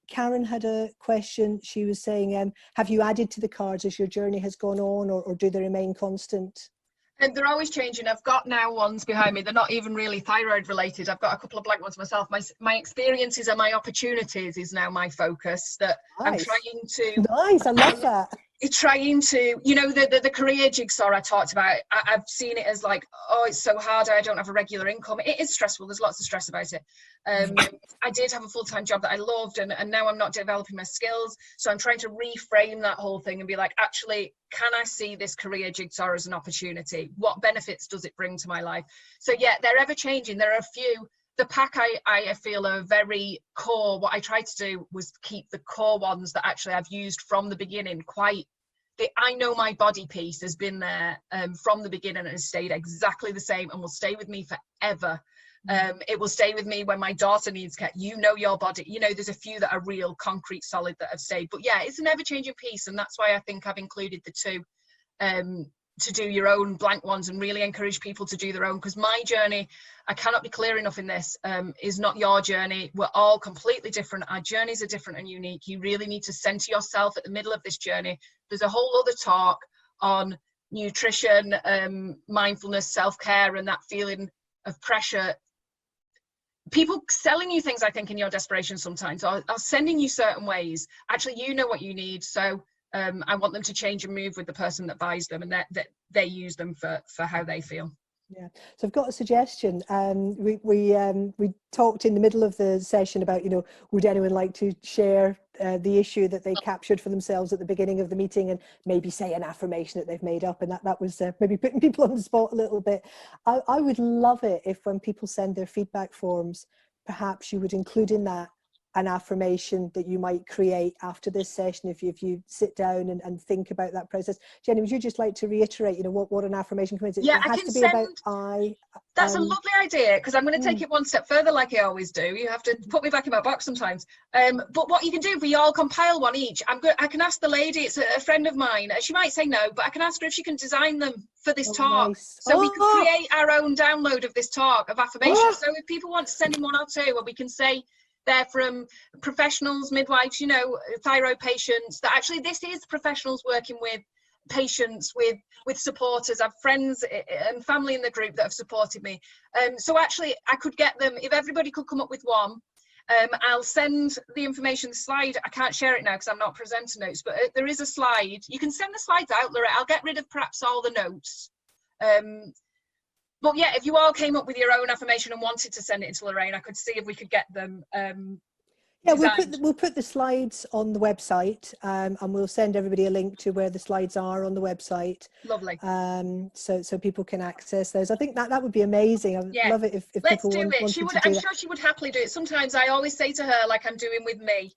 Karen had a question. She was saying, have you added to the cards as your journey has gone on, or do they remain constant? And they're always changing. I've got now ones behind me. They're not even really thyroid related. I've got a couple of blank ones myself. My experiences and my opportunities is now my focus. That nice. I'm trying to. Nice, I love that. Trying to, you know, the career jigsaw I talked about. I've seen it as like, oh, it's so hard. I don't have a regular income. It is stressful. There's lots of stress about it. I did have a full-time job that I loved, and now I'm not developing my skills. So I'm trying to reframe that whole thing and be like, actually, can I see this career jigsaw as an opportunity? What benefits does it bring to my life? So yeah, they're ever changing. There are a few. The pack I feel are very core. What I tried to do was keep the core ones that actually I've used from the beginning. I know my body piece has been there from the beginning and has stayed exactly the same and will stay with me forever. It will stay with me when my daughter needs care. You know your body. You know, there's a few that are real, concrete, solid that have stayed. But yeah, it's an ever-changing piece, and that's why I think I've included the 2 to do your own blank ones and really encourage people to do their own, because my journey, I cannot be clear enough in this, is not your journey. We're all completely different. Our journeys are different and unique. You really need to center yourself at the middle of this journey. There's a whole other talk on nutrition, mindfulness, self-care, and that feeling of pressure. People selling you things, I think, in your desperation sometimes, are sending you certain ways. Actually, you know what you need. So I want them to change and move with the person that buys them, and that they use them for how they feel. Yeah, so I've got a suggestion. We talked in the middle of the session about, you know, would anyone like to share the issue that they captured for themselves at the beginning of the meeting, and maybe say an affirmation that they've made up, and that was maybe putting people on the spot a little bit. I would love it if, when people send their feedback forms, perhaps you would include in that an affirmation that you might create after this session, if you sit down and think about that process. Jenny, would you just like to reiterate, you know, what an affirmation can be? Yeah, it has to be about I. That's a lovely idea, because I'm going to take it one step further, like I always do. You have to put me back in my box sometimes. But what you can do, if we all compile one each, I can ask the lady, it's a friend of mine. She might say no, but I can ask her if she can design them for this talk. Nice. So we can create our own download of this talk of affirmations. So if people want to send in one or two, or we can say they're from professionals, midwives, you know, thyroid patients, that actually this is professionals working with patients, with supporters. I've friends and family in the group that have supported me. So actually I could get them, if everybody could come up with one. I'll send the information, the slide. I can't share it now because I'm not presenter notes, but there is a slide. You can send the slides out, Laura. I'll get rid of perhaps all the notes. But yeah, if you all came up with your own affirmation and wanted to send it into Lorraine, I could see if we could get them yeah, we'll put the slides on the website, and we'll send everybody a link to where the slides are on the website. Lovely. So people can access those. I think that would be amazing. I would love it if people wanted to do that. I'm sure she would happily do it. Sometimes I always say to her, like I'm doing with me,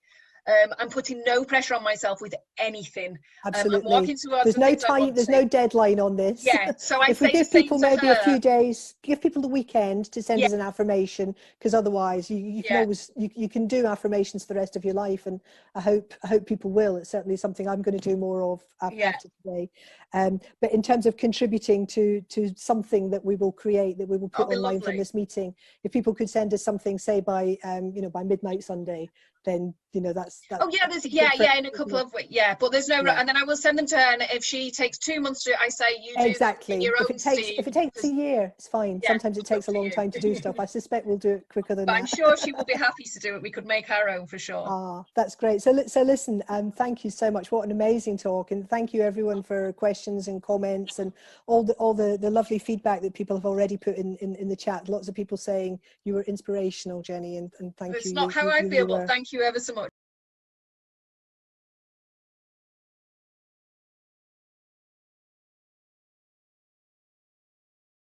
I'm putting no pressure on myself with anything. Absolutely. I'm walking towards there's no time, there's no deadline on this. Yeah. So if we give people maybe a few days, give people the weekend to send us an affirmation, because otherwise you can always you can do affirmations for the rest of your life, and I hope people will. It's certainly something I'm going to do more of after today. But in terms of contributing to something that we will create, that we will put online from this meeting, if people could send us something, say by by midnight Sunday, then that's there's in a couple of weeks, but there's no and then I will send them to her, and if she takes 2 months to do it, I say you do exactly in your own if it takes a year, it's fine. Sometimes it takes a long time to do stuff. I suspect we'll do it quicker than that. I'm sure she will be happy to do it. We could make our own for sure. That's great. So listen, thank you so much. What an amazing talk, and thank you everyone for questions and comments and all the lovely feedback that people have already put in the chat. Lots of people saying you were inspirational, Jenny, and thank you. It's not how I feel, but thank you ever so much.